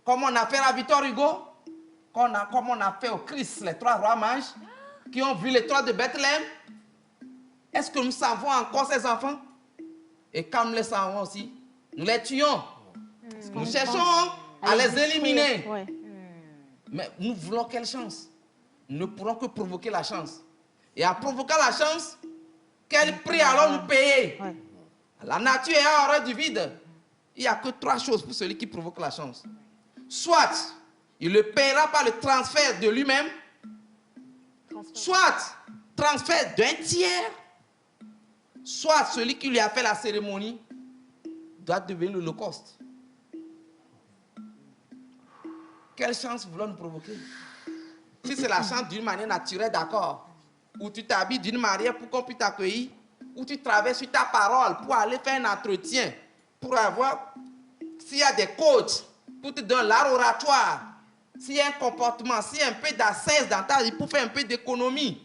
Comme on a fait à Victor Hugo. Comme on a fait au Christ, les trois rois mages qui ont vu l'étoile de Bethléem. Est-ce que nous savons encore ces enfants? Et quand nous les savons aussi, nous les tuons. Nous cherchons à les éliminer. Mais nous voulons quelle chance? Nous ne pourrons que provoquer la chance. Et en provoquant la chance, quel prix allons-nous payer? La nature est horreur du vide. Il n'y a que trois choses pour celui qui provoque la chance. Soit il le paiera par le transfert de lui-même, soit transfert d'un tiers, soit celui qui lui a fait la cérémonie doit devenir l'Holocauste. Quelle chance voulons-nous provoquer? Si c'est la chance d'une manière naturelle, d'accord, ou tu t'habilles d'une manière pour qu'on puisse t'accueillir, ou tu traverses sur ta parole pour aller faire un entretien, pour avoir, s'il y a des coachs, pour te donner l'art oratoire, s'il y a un comportement, s'il y a un peu d'assise dans ta vie, pour faire un peu d'économie,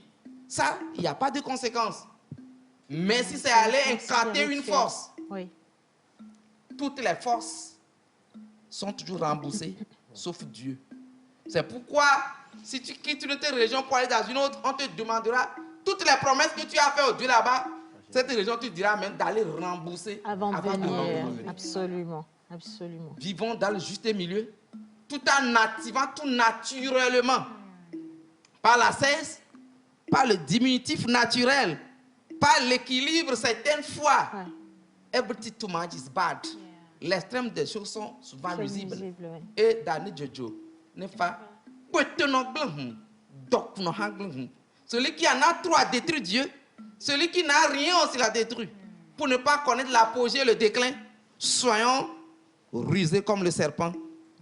ça, il n'y a pas de conséquences. Mais si c'est aller incanter une force, toutes les forces sont toujours remboursées sauf Dieu. C'est pourquoi, si tu quittes une telle région pour aller dans une autre, on te demandera toutes les promesses que tu as faites au Dieu là-bas. Cette région, tu diras même d'aller rembourser Avant de venir. revenir. Absolument, absolument. Vivons dans le juste milieu, tout en activant tout naturellement. Par la cesse, par le diminutif naturel, par l'équilibre certaines fois. Ouais. Everything too much is bad. L'extrême des choses sont souvent C'est nuisibles. nuisible, ouais. Et dans le Jojo, ne fa celui qui en a trop a détruit Dieu, celui qui n'a rien aussi l'a détruit. Pour ne pas connaître l'apogée et le déclin, soyons rusés comme le serpent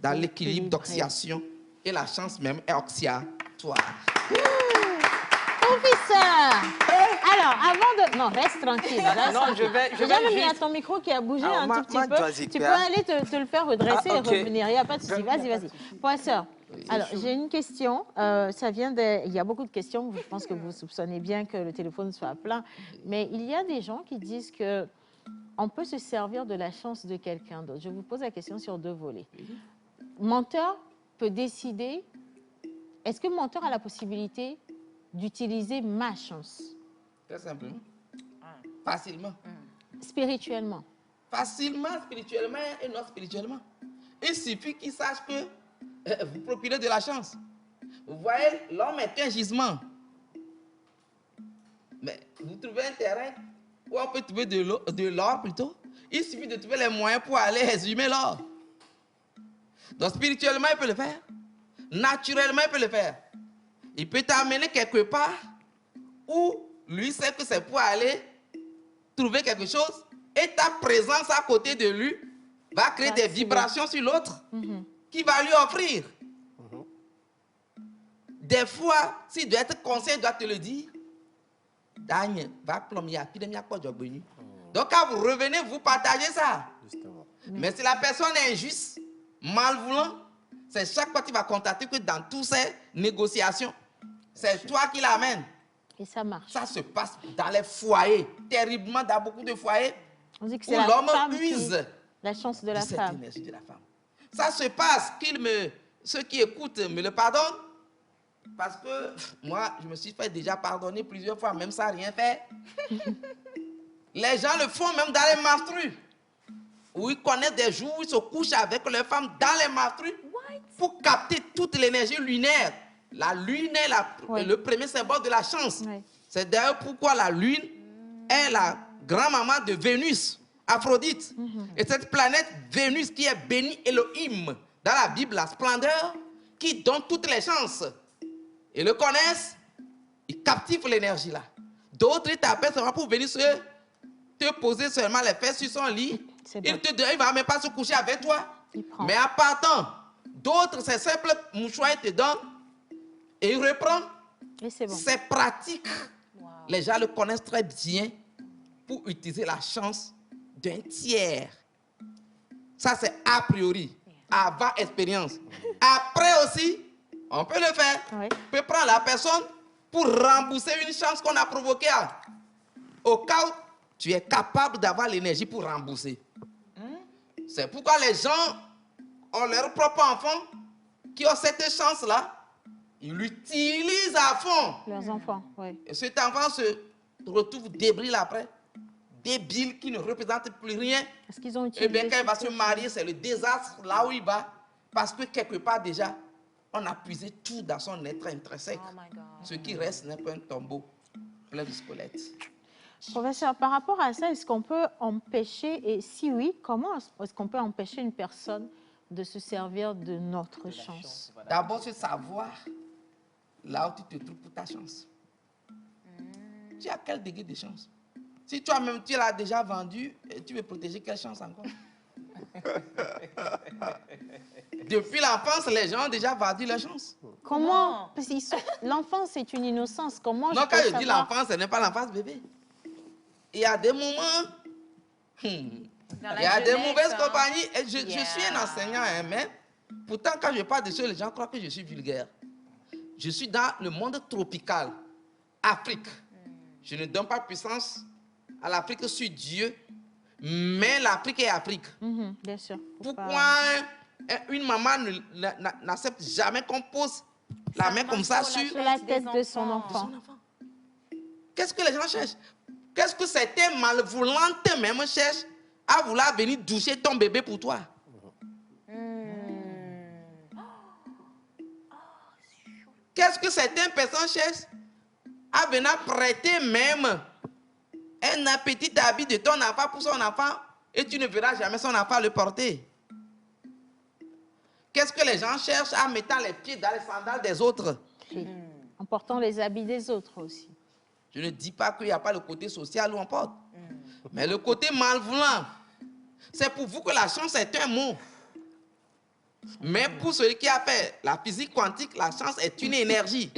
dans l'équilibre d'oxydation et la chance même est oxyatoire. Professeur! Alors, avant de... Non, reste tranquille. Reste Non, tranquille. je vais J'ai jamais mis juste- à ton micro qui a bougé Alors, un tout petit peu. vas-y, Tu peux Pierre. aller te le faire redresser Ah, ok. et revenir. Il n'y a pas de souci. Vas-y, vas-y. Professeur, alors, j'ai une question. Ça vient de... Il y a beaucoup de questions. Je pense que vous soupçonnez bien que le téléphone soit plein. Mais il y a des gens qui disent que on peut se servir de la chance de quelqu'un d'autre. Je vous pose la question sur deux volets. Menteur peut décider... Est-ce que menteur a la possibilité d'utiliser ma chance Très simplement. Facilement. spirituellement? Facilement, spirituellement et non spirituellement. Il suffit qu'il sache que vous procurez de la chance. Vous voyez, l'homme est un gisement. Mais vous trouvez un terrain où on peut trouver de l'or plutôt. Il suffit de trouver les moyens pour aller exhumer l'or. Donc spirituellement, il peut le faire. Naturellement, il peut le faire. Il peut t'amener quelque part où lui sait que c'est pour aller trouver quelque chose et ta présence à côté de lui va créer des vibrations sur l'autre qui va lui offrir. Des fois, s'il doit être conscient, il doit te le dire. Donc quand vous revenez, vous partagez ça. Justement. Mais si la personne est injuste, malvoulant, c'est chaque fois que tu vas constater que dans toutes ces négociations, c'est toi qui l'amènes. Et ça marche. Ça se passe dans les foyers, terriblement dans beaucoup de foyers, On dit que où c'est la l'homme femme use la chance de la cette femme. énergie de la femme. Ça se passe, ceux qui écoutent me le pardonnent, parce que moi, je me suis fait déjà pardonner plusieurs fois, même sans rien faire. Les gens le font même dans les menstrues, où ils connaissent des jours où ils se couchent avec leurs femmes dans les menstrues pour capter toute l'énergie lunaire. La lune est le premier symbole de la chance. Ouais. C'est d'ailleurs pourquoi la lune est la grand-maman de Vénus, Aphrodite. Et cette planète Vénus qui est bénie Elohim, dans la Bible, la splendeur, qui donne toutes les chances. Ils le connaissent, ils captivent l'énergie là. D'autres, ils t'appellent seulement pour venir te poser seulement les fesses sur son lit. C'est Il bon. te dit, il ne va même pas se coucher avec toi. Il prend. Mais en partant, d'autres, c'est simple, mouchoir, il te donne et il reprend. Et c'est bon. C'est pratique. Les gens le connaissent très bien pour utiliser la chance d'un tiers. Ça, c'est a priori, avant expérience. Après aussi, on peut le faire. Oui. On peut prendre la personne pour rembourser une chance qu'on a provoquée. Au cas où tu es capable d'avoir l'énergie pour rembourser. C'est pourquoi les gens ont leur propre enfant qui ont cette chance-là. Ils l'utilisent à fond. Leurs enfants, oui. Et cet enfant se retrouve débile après, débile qui ne représente plus rien. Est-ce qu'ils ont Et utilisé bien quand il va cette se marier, c'est le désastre là où il va. Parce que quelque part déjà, on a puisé tout dans son être intrinsèque. Oh my God. Ce qui reste n'est pas un tombeau plein de squelettes. Professeur, par rapport à ça, est-ce qu'on peut empêcher, et si oui, comment est-ce qu'on peut empêcher une personne de se servir de notre chance? D'abord, c'est savoir là où tu te trouves pour ta chance. Tu as quel degré de chance? Si toi-même tu l'as déjà vendu, tu veux protéger quelle chance encore? Depuis l'enfance, les gens ont déjà vendu leur chance. Comment? Parce que l'enfance, c'est une innocence. Comment Non, je quand peux je dis savoir? l'enfance, ce n'est pas l'enfance bébé. Il y a des moments, il y a des mauvaises compagnies. Et je suis un enseignant, hein, mais pourtant, quand je parle de ça, les gens croient que je suis vulgaire. Je suis dans le monde tropical, Afrique. Je ne donne pas puissance à l'Afrique sur Dieu, mais l'Afrique est Afrique. Bien sûr. Faut Pourquoi pas- une maman n'accepte jamais qu'on pose la main comme ça sur la tête de son enfant. Qu'est-ce que les gens cherchent? Qu'est-ce que certains malvolantes même cherchent à vouloir venir doucher ton bébé pour toi? Qu'est-ce que certaines personnes cherchent à venir prêter même un petit habit de ton enfant pour son enfant et tu ne verras jamais son enfant le porter? Qu'est-ce que les gens cherchent à mettre les pieds dans les sandales des autres? En portant les habits des autres aussi. Je ne dis pas qu'il n'y a pas le côté social où on porte. Mais le côté malvoulant, c'est pour vous que la chance est un mot. Mais pour celui qui a fait la physique quantique, la chance est une énergie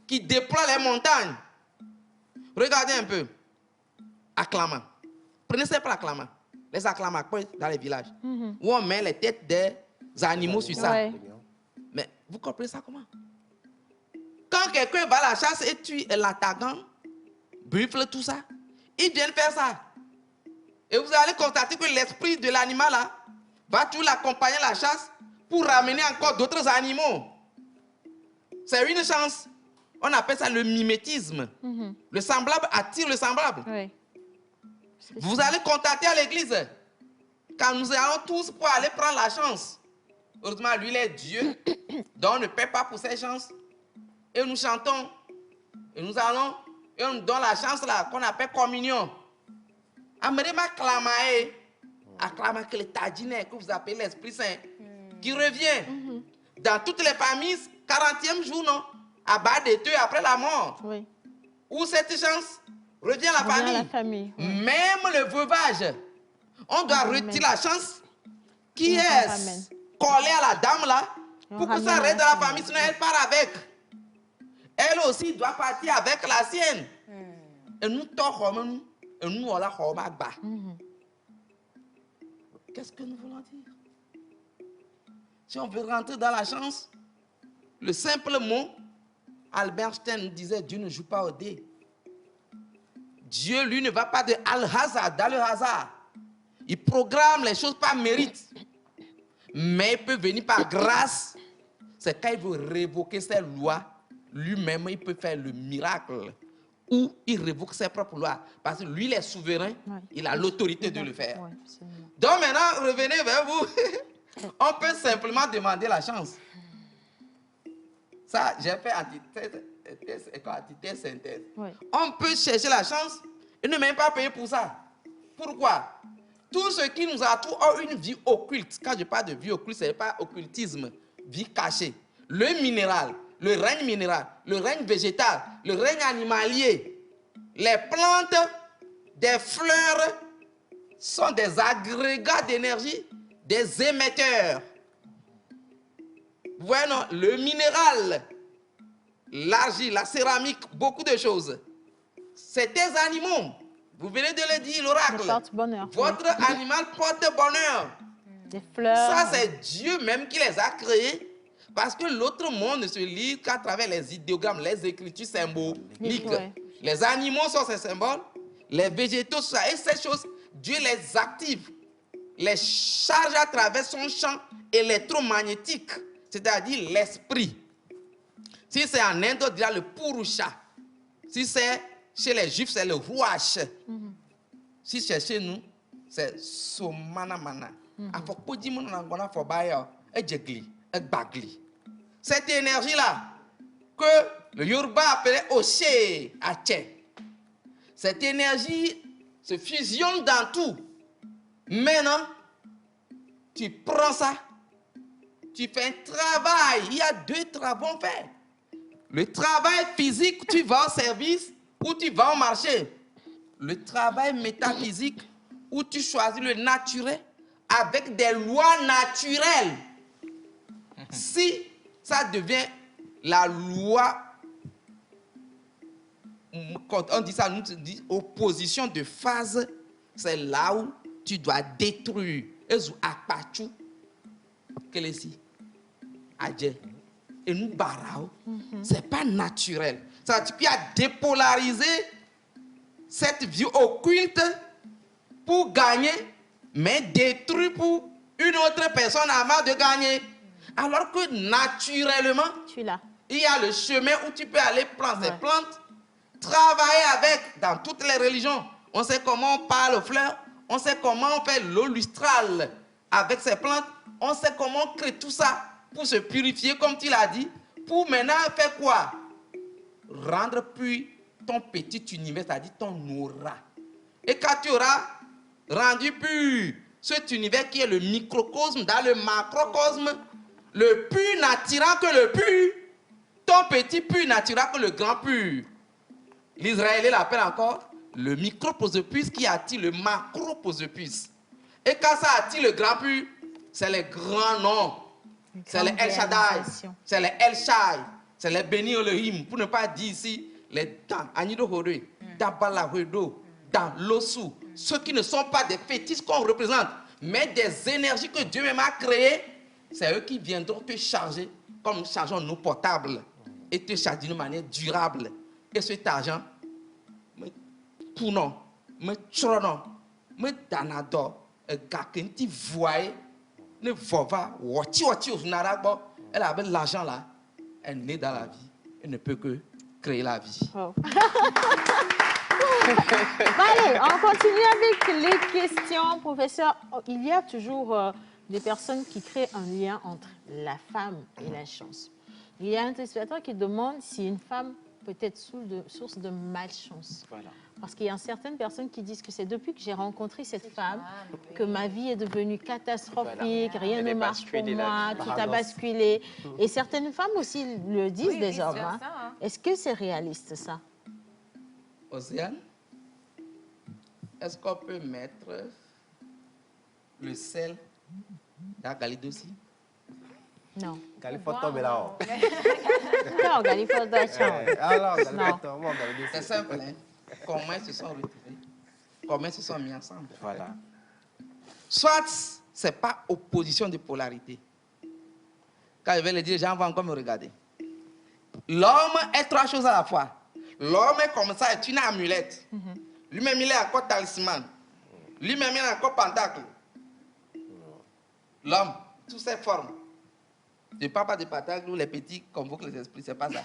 qui déploie les montagnes. Regardez un peu. Acclama. Prenez simple acclama. Les acclama dans les villages. Où on met les têtes des animaux sur ça. Ouais. Mais vous comprenez ça comment? Quand quelqu'un va à la chasse et tue l'attaquant, buffle tout ça, ils viennent faire ça. Et vous allez constater que l'esprit de l'animal là va toujours l'accompagner à la chasse pour ramener encore d'autres animaux. C'est une chance. On appelle ça le mimétisme. Le semblable attire le semblable. Ouais. Vous allez constater à l'église, quand nous allons tous pour aller prendre la chance. Heureusement, lui, il est Dieu, donc on ne paie pas pour ses chances. Et nous chantons, et nous allons, et on nous donne la chance là, qu'on appelle communion. Amerema clamae, acclama que le tadine que vous appelez l'Esprit Saint, qui revient dans toutes les familles, 40e jour, non, à bas de deux après la mort. Oui. Où cette chance revient à la famille. Même le veuvage, on doit retirer la chance qui est collée à la dame là, pour que ça reste dans la famille, sinon elle part avec. Elle aussi doit partir avec la sienne. Et nous, et nous, on l'a bas. Qu'est-ce que nous voulons dire? Si on veut rentrer dans la chance, le simple mot, Albert Einstein nous disait, Dieu ne joue pas au dé. Dieu, lui, ne va pas de al-hasard, dans le hasard. Il programme les choses par mérite. Mais il peut venir par grâce. C'est quand il veut révoquer ses lois, lui-même, il peut faire le miracle. Ou il révoque ses propres lois. Parce que lui, il est souverain, il a l'autorité de le faire. Donc maintenant, revenez vers vous. On peut simplement demander la chance. Ça, j'ai fait antithèse, synthèse. On peut chercher la chance et ne même pas payer pour ça. Pourquoi? Tout ce qui nous entoure a une vie occulte. Quand je parle de vie occulte, ce n'est pas occultisme, vie cachée. Le minéral, le règne minéral, le règne végétal, le règne animalier, les plantes, des fleurs sont des agrégats d'énergie, des émetteurs. Vous voyez, non, le minéral, l'argile, la céramique, beaucoup de choses. C'est des animaux. Vous venez de le dire, l'oracle. Votre animal porte bonheur. Des fleurs. Ça, c'est Dieu même qui les a créés. Parce que l'autre monde ne se lit qu'à travers les idéogrammes, les écritures symboliques. Les animaux sont ces symboles, les végétaux sont ça. Et ces choses, Dieu les active, les charge à travers son champ électromagnétique, c'est-à-dire l'esprit. Si c'est en Inde, on dira le Purusha. Si c'est chez les Juifs, c'est le Ruach. Si c'est chez nous, c'est Somanamana. Cette énergie-là, que le Yoruba appelait Oshé, Ache, cette énergie se fusionne dans tout. Maintenant, tu prends ça, tu fais un travail. Il y a deux travaux à faire. Le travail physique, tu vas au service ou tu vas au marché. Le travail métaphysique, où tu choisis le naturel avec des lois naturelles. Si ça devient la loi, quand on dit ça, nous dit opposition de phase, c'est là où tu dois détruire. Et nous barrao, c'est pas naturel. Ça, tu as dépolarisé cette vie occulte pour gagner, mais détruire pour une autre personne a marre de gagner. Alors que naturellement, il y a le chemin où tu peux aller prendre ces plantes, travailler avec dans toutes les religions. On sait comment on parle aux fleurs, on sait comment on fait l'eau lustrale avec ces plantes, on sait comment on crée tout ça pour se purifier, comme tu l'as dit, pour maintenant faire quoi? Rendre pur ton petit univers, c'est-à-dire ton aura. Et quand tu auras rendu pur cet univers qui est le microcosme, dans le macrocosme, le pur n'attirant que le pur, ton petit pur n'attirera que le grand pur. L'Israélien l'appelle encore le microprosopus qui attire le macroprosopus. Et quand ça attire le grand pur, c'est les grands noms. C'est les El Shaddai, c'est les El Shai, c'est les Béni Elohim, pour ne pas dire ici les Dan, Anido Hore, Dabala Huedo, Dan Losu, ceux qui ne sont pas des fétiches qu'on représente, mais des énergies que Dieu même a créées, c'est eux qui viendront te charger comme nous chargeons nos portables et te charger d'une manière durable. Et cet argent, pour nous, me tronon, me danado, gakenti voye, ne vova, wati au narabo, elle avait l'argent là, elle naît dans la vie, elle ne peut que créer la vie. Oh. Allez, on continue avec les questions, professeur. Il y a toujours des personnes qui créent un lien entre la femme et la chance. Il y a un téléspectateur qui demande si une femme peut être source de malchance. Voilà. Parce qu'il y a certaines personnes qui disent que c'est depuis que j'ai rencontré cette femme que ma vie est devenue catastrophique, rien ne marche pour moi, tout a basculé. Et certaines femmes aussi le disent des hommes. Hein. Est-ce que c'est réaliste ça? Océane, est-ce qu'on peut mettre le sel dans Galide aussi? Non. C'est simple, hein? Comment ils se sont retrouvés? Comment ils se sont mis ensemble? Voilà. Soit ce n'est pas opposition de polarité. Quand je vais le dire, les gens vont encore me regarder. L'homme est trois choses à la fois. L'homme est comme ça, est une amulette. Lui-même, il est encore talisman. Lui-même, il est encore pentacle. L'homme, toutes ses formes. Je ne parle pas de pentacle où les petits convoquent les esprits, ce n'est pas ça.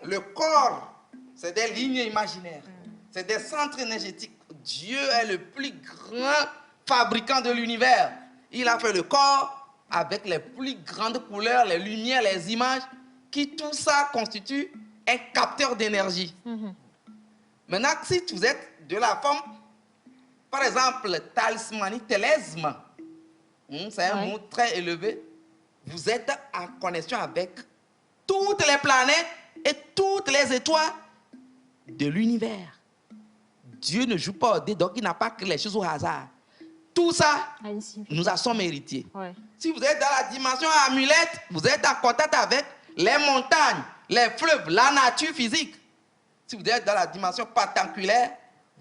Le corps, c'est des lignes imaginaires. C'est des centres énergétiques. Dieu est le plus grand fabricant de l'univers. Il a fait le corps avec les plus grandes couleurs, les lumières, les images, qui tout ça constitue un capteur d'énergie. Maintenant, si vous êtes de la forme, par exemple, talismanique, télesme, c'est un mot très élevé, vous êtes en connexion avec toutes les planètes et toutes les étoiles de l'univers. Dieu ne joue pas au dé, donc il n'a pas créé les choses au hasard. Tout ça, nous en sommes héritiers. Si vous êtes dans la dimension amulette, vous êtes en contact avec les montagnes, les fleuves, la nature physique. Si vous êtes dans la dimension patentaculaire,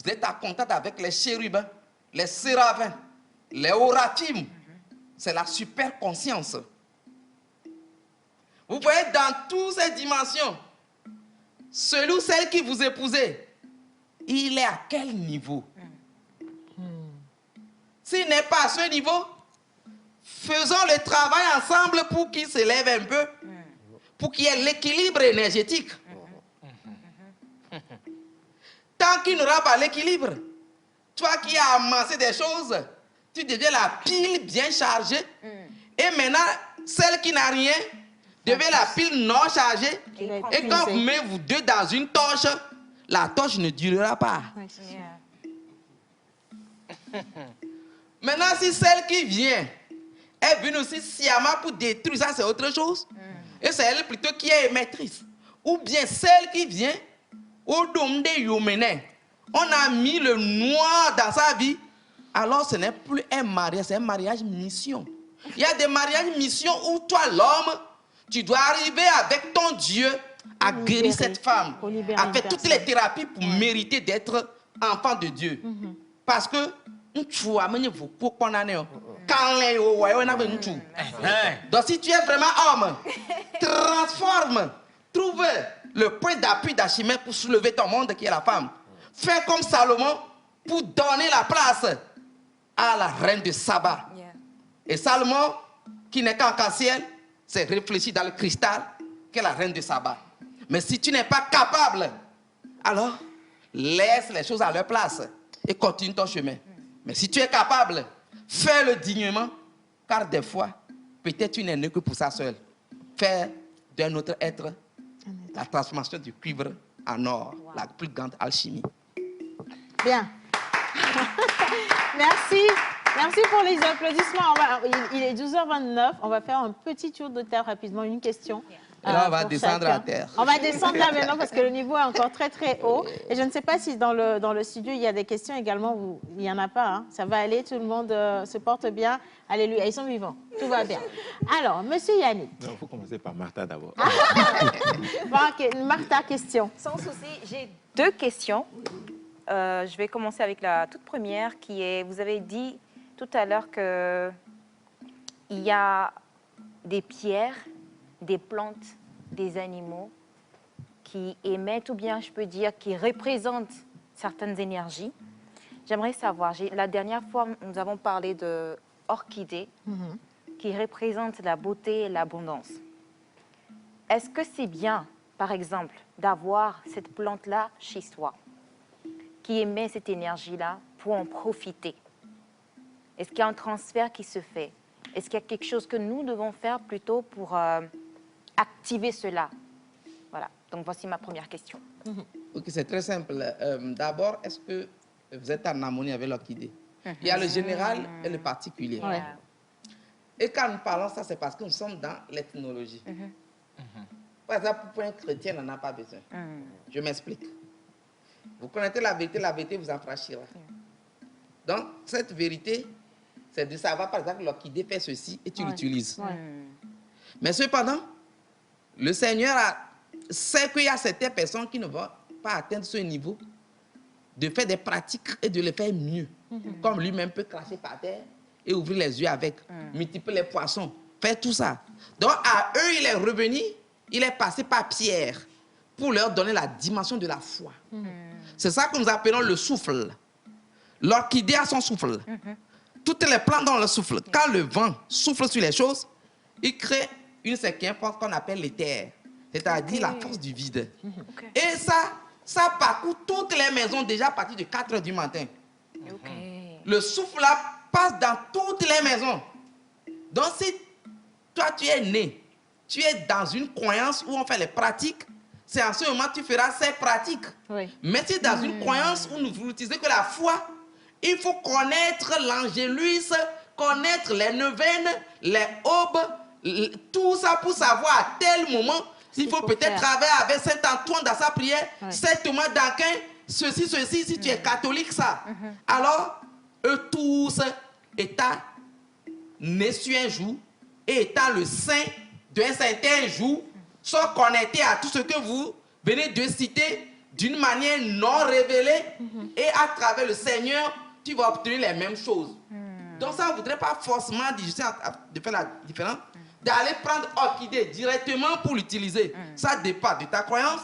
vous êtes en contact avec les chérubins, les séraphins, les oratim. C'est la super conscience. Vous voyez dans toutes ces dimensions, celui ou celle qui vous épousez, il est à quel niveau? S'il n'est pas à ce niveau, faisons le travail ensemble pour qu'il s'élève un peu, pour qu'il y ait l'équilibre énergétique. Tant qu'il n'aura pas l'équilibre, toi qui as amassé des choses, tu deviens la pile bien chargée. Et maintenant, celle qui n'a rien, devient la pile non chargée. Et quand vous mettez vous deux dans une torche, la torche ne durera pas. Maintenant, si celle qui vient est venue aussi sciemment pour détruire, ça c'est autre chose. Et c'est elle plutôt qui est émettrice. Ou bien celle qui vient, au dôme de Yomene, on a mis le noir dans sa vie, alors ce n'est plus un mariage, c'est un mariage mission. Il y a des mariages mission où toi, l'homme, tu dois arriver avec ton Dieu à guérir cette femme, à faire toutes les thérapies pour mériter d'être enfant de Dieu. Parce que donc si tu es vraiment homme, transforme, trouve le point d'appui d'Archimède pour soulever ton monde qui est la femme. Fais comme Salomon pour donner la place à la reine de Saba. Et Salomon, qui n'est qu'en ciel, s'est réfléchi dans le cristal qu'est la reine de Saba. Mais si tu n'es pas capable, alors laisse les choses à leur place et continue ton chemin. Mais si tu es capable, fais-le dignement, car des fois, peut-être tu n'es né que pour ça seul. Faire d'un autre être la transformation du cuivre en or, la plus grande alchimie. Bien. Merci. Merci pour les applaudissements. Il est 12h29. On va faire un petit tour de terre rapidement, une question. Et là, on va pour descendre chacun. à terre. On va descendre là maintenant parce que le niveau est encore très très haut. Et je ne sais pas si dans le studio, il y a des questions également. Il n'y en a pas. Hein. Ça va aller, tout le monde se porte bien. Alléluia, ils sont vivants. Tout va bien. Alors, monsieur Yannick. Il faut commencer par Martha d'abord. Bon, okay. Martha, question. Sans souci, j'ai 2 questions. Je vais commencer avec la toute première qui est, vous avez dit tout à l'heure qu'il y a des pierres, des plantes, des animaux qui émettent, ou bien je peux dire qui représentent certaines énergies. J'aimerais savoir, la dernière fois, nous avons parlé de orchidées qui représentent la beauté et l'abondance. Est-ce que c'est bien, par exemple, d'avoir cette plante-là chez soi, qui émet cette énergie-là pour en profiter? Est-ce qu'il y a un transfert qui se fait? Est-ce qu'il y a quelque chose que nous devons faire plutôt pour activer cela? Voilà, donc voici ma première question. Ok, c'est très simple. D'abord, est-ce que vous êtes en harmonie avec l'orchidée? Il y a le général et le particulier. Ouais. Et quand nous parlons ça, c'est parce que nous sommes dans l'ethnologie. Par exemple, pour un chrétien, on n'en a pas besoin. Je m'explique. Vous connaissez la vérité vous enfranchira. Donc, cette vérité, c'est de savoir, par exemple, l'orchidée fait ceci et tu l'utilises. Mais cependant, le Seigneur sait qu'il y a certaines personnes qui ne vont pas atteindre ce niveau de faire des pratiques et de les faire mieux. Comme lui-même peut cracher par terre et ouvrir les yeux avec, multiplier les poissons, faire tout ça. Donc, à eux, il est revenu, il est passé par Pierre pour leur donner la dimension de la foi. C'est ça que nous appelons le souffle. L'orchidée a son souffle. Toutes les plantes ont le souffle. Quand le vent souffle sur les choses, il crée une certaine force qu'on appelle l'éther, c'est-à-dire la force du vide. Et ça parcourt toutes les maisons déjà à partir de 4 h du matin. Le souffle là passe dans toutes les maisons. Donc si toi tu es né, tu es dans une croyance où on fait les pratiques, c'est en ce moment que tu feras ces pratiques. Mais si dans une croyance où vous n'utilisez que la foi, il faut connaître l'angélus, connaître les neuvaines, les aubes, tout ça pour savoir à tel moment, il faut peut-être travailler avec Saint-Antoine dans sa prière, Saint Thomas d'Aquin, ceci, si tu es catholique, ça. Alors, eux tous, étant nés sur un jour, et étant le saint d'un certain jour, sont connectés à tout ce que vous venez de citer d'une manière non révélée, et à travers le Seigneur, tu vas obtenir les mêmes choses. Donc ça ne voudrait pas forcément de faire la différence, d'aller prendre orchidée directement pour l'utiliser. Ça dépend de ta croyance,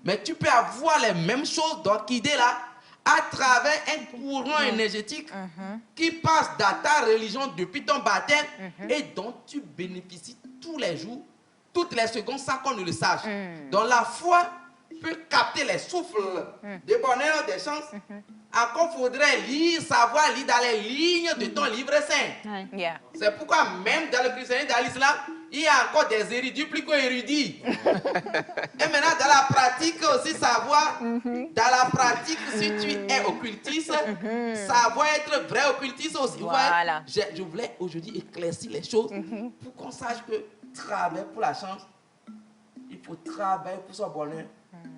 mais tu peux avoir les mêmes choses d'orchidée là, à travers un courant énergétique qui passe dans ta religion depuis ton baptême et dont tu bénéficies tous les jours, toutes les secondes sans qu'on ne le sache. Donc la foi peut capter les souffles de bonheur, des chances. Encore faudrait savoir lire dans les lignes de ton livre saint. C'est pourquoi même dans le christianisme, dans l'islam, il y a encore des érudits plus qu'érudits. Et maintenant, dans la pratique aussi, savoir, dans la pratique, si tu es occultiste, savoir être vrai occultiste aussi. Voilà. Je voulais aujourd'hui éclaircir les choses pour qu'on sache que travailler pour la chance, il faut travailler pour son bonheur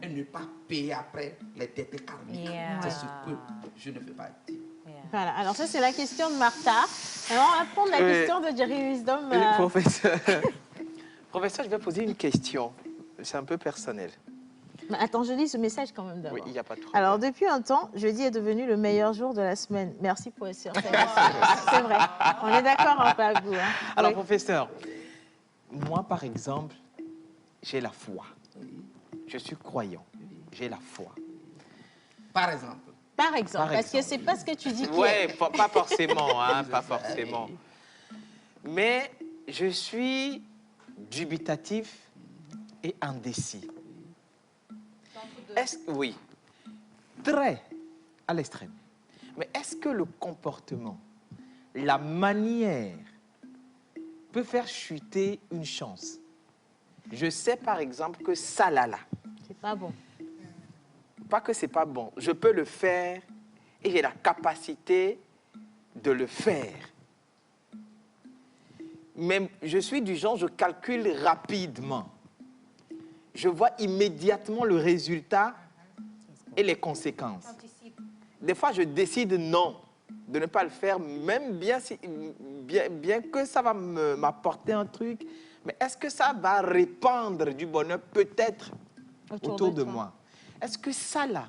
et ne pas payer après les dettes karmiques. C'est ce que je ne fais pas dire. Voilà, alors ça c'est la question de Martha. Alors on va prendre la question de Jerry Wisdom. Professeur, je vais poser une question. C'est un peu personnel. Mais attends, je lis ce message quand même d'abord. Oui, il n'y a pas de problème. Alors, depuis un temps, jeudi est devenu le meilleur jour de la semaine. Merci pour être sûr. C'est vrai. On est d'accord, hein, Pabou, hein. Alors, professeur, moi, par exemple, j'ai la foi. Je suis croyant. J'ai la foi. Par exemple. Par exemple, parce que c'est pas ce que tu dis. Oui, pas forcément, hein, pas forcément. mais je suis dubitatif et indécis. Oui, très à l'extrême. Mais est-ce que le comportement, la manière peut faire chuter une chance? Je sais par exemple que ça là, C'est pas bon. pas que c'est pas bon, je peux le faire et j'ai la capacité de le faire. Mais je suis du genre, je calcule rapidement. Je vois immédiatement le résultat et les conséquences. Des fois, je décide non, de ne pas le faire, même bien que ça va m'apporter un truc. Mais est-ce que ça va répandre du bonheur peut-être autour de moi? Est-ce que ça, là,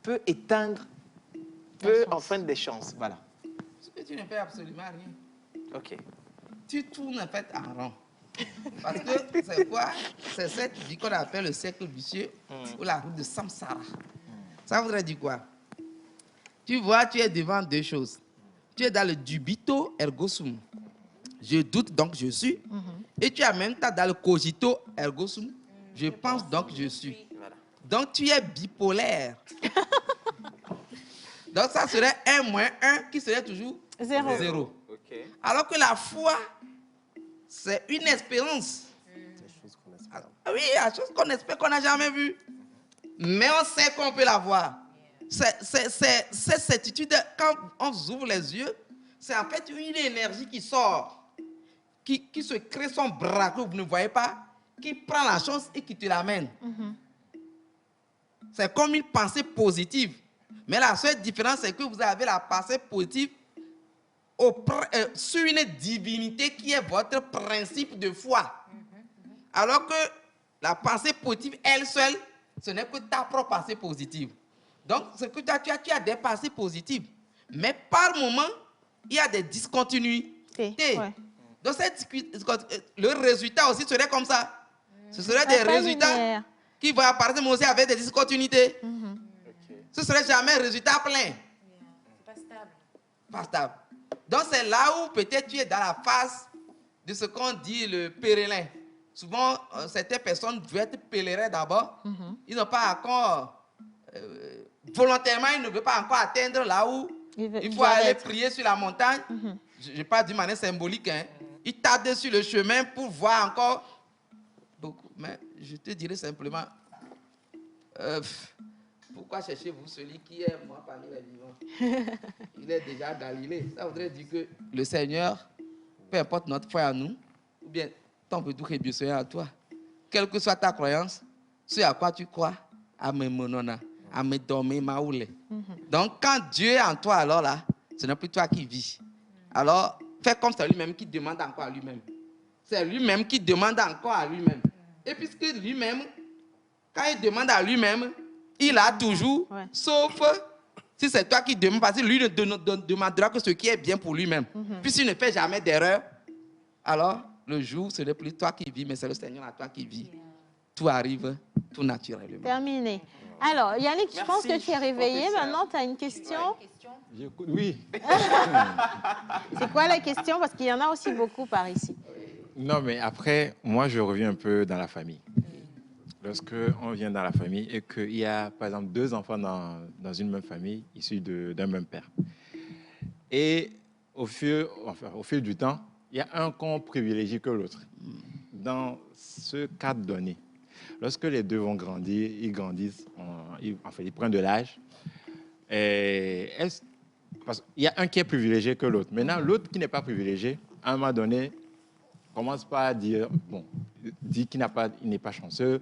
peut éteindre, peut enfreindre des chances? Voilà. Tu ne fais absolument rien. OK. Tu tournes en fait en rond. Parce que c'est quoi? C'est cette vie qu'on appelle le cercle vicieux ou la route de Samsara. Ça voudrait dire quoi? Tu vois, tu es devant deux choses. Tu es dans le dubito ergo sum. Je doute donc je suis. Et tu es en même temps dans le cogito ergo sum. Je pense donc je suis. Donc tu es bipolaire. Donc ça serait 1 moins 1 qui serait toujours 0. Okay. Alors que la foi, c'est une espérance. Ah oui, la chose qu'on espère qu'on n'a jamais vue. Mais on sait qu'on peut la voir. C'est cette certitude, quand on ouvre les yeux, c'est en fait une énergie qui sort, qui se crée son bras que vous ne voyez pas, qui prend la chance et qui te l'amène. C'est comme une pensée positive. Mais la seule différence, c'est que vous avez la pensée positive sur une divinité qui est votre principe de foi. Alors que la pensée positive, elle seule, ce n'est que ta propre pensée positive. Donc, ce que tu as des pensées positives. Mais par moment, il y a des discontinuités. Ouais. Donc, le résultat aussi serait comme ça. Ce serait des résultats qui vont apparaître, mais aussi avec des discontinuités. Ce ne serait jamais un résultat plein. C'est pas stable. Pas stable. Donc, c'est là où peut-être tu es dans la phase de ce qu'on dit le pèlerin. Souvent, certaines personnes veulent être pèlerins d'abord. Ils n'ont pas encore, volontairement, ils ne veulent pas encore atteindre là où il faut aller prier sur la montagne. Je parle d'une manière symbolique. Hein. Ils tardent sur le chemin pour voir encore beaucoup. Mais je te dirais simplement, pourquoi cherchez-vous celui qui est moi parmi les vivants? Il est déjà à Galilée. Ça voudrait dire que le Seigneur, peu importe notre foi à nous, ou bien ton petit rébusseur à toi, quelle que soit ta croyance, ce à quoi tu crois, à me monona, à me dormir maoulé. Donc quand Dieu est en toi, alors là, ce n'est plus toi qui vis. Alors, fais comme c'est lui-même qui demande encore à lui-même. C'est lui-même qui demande encore à lui-même. Et puisque lui-même, quand il demande à lui-même, il a toujours, sauf si c'est toi qui demandes, parce que lui ne demandera que ce qui est bien pour lui-même. Puisqu'il ne fait jamais d'erreur, alors le jour, ce n'est plus toi qui vis, mais c'est le Seigneur à toi qui vit. Tout arrive tout naturellement. Terminé. Alors, Yannick, je pense que tu es réveillé. Maintenant, tu as une question. Oui. C'est quoi la question? Parce qu'il y en a aussi beaucoup par ici. Non, mais après, moi, je reviens un peu dans la famille. Lorsque on vient dans la famille et qu'il y a, par exemple, 2 enfants dans une même famille, issus d'un même père. Et au fil du temps, il y a un qu'on privilégie que l'autre. Dans ce cadre donné, lorsque les 2 vont grandir, ils grandissent, ils prennent de l'âge. Parce qu'il y a un qui est privilégié que l'autre. Maintenant, l'autre qui n'est pas privilégié, à un moment donné, commence pas à dire, bon, dit qu'il n'est pas chanceux.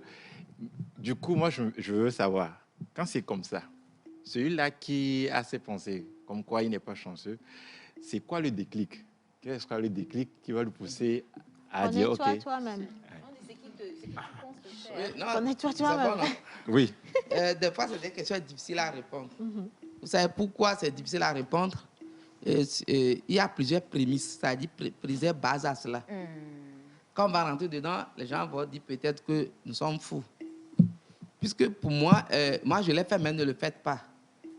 Du coup, moi, je veux savoir, quand c'est comme ça, celui-là qui a ses pensées, comme quoi il n'est pas chanceux, c'est quoi le déclic? Quel sera le déclic qui va le pousser à dire, OK. Connais-toi toi-même. Connais-toi toi-même. Oui. Des fois, c'est des questions difficiles à répondre. Vous savez pourquoi c'est difficile à répondre? Il y a plusieurs prémices, c'est-à-dire plusieurs bases à cela. Quand on va rentrer dedans, les gens vont dire peut-être que nous sommes fous. Puisque pour moi, je l'ai fait, mais ne le faites pas.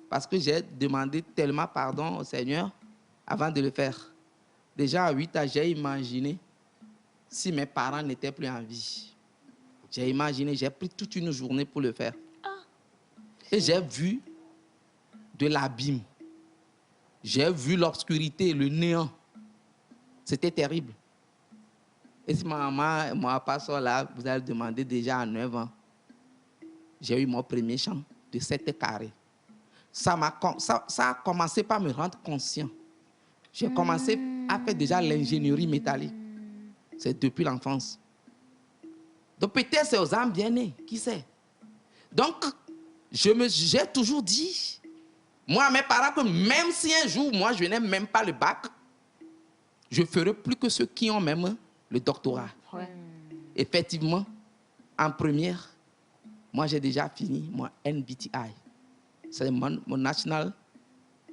Parce que j'ai demandé tellement pardon au Seigneur avant de le faire. déjà à 8 ans, j'ai imaginé si mes parents n'étaient plus en vie. J'ai imaginé, j'ai pris toute une journée pour le faire. Et j'ai vu de l'abîme. J'ai vu l'obscurité, le néant. C'était terrible. Et si ma maman, mon papa sont là, vous allez demander déjà à 9 ans. J'ai eu mon premier champ de 7 carrés. Ça a commencé par me rendre conscient. J'ai commencé à faire déjà l'ingénierie métallique. C'est depuis l'enfance. Donc peut-être c'est aux âmes bien nées, qui sait. Donc, j'ai toujours dit, moi à mes parents, que même si un jour, moi je n'ai même pas le bac, je ferai plus que ceux qui ont même le doctorat. Ouais. Effectivement, en première, moi j'ai déjà fini mon NBTI. C'est mon National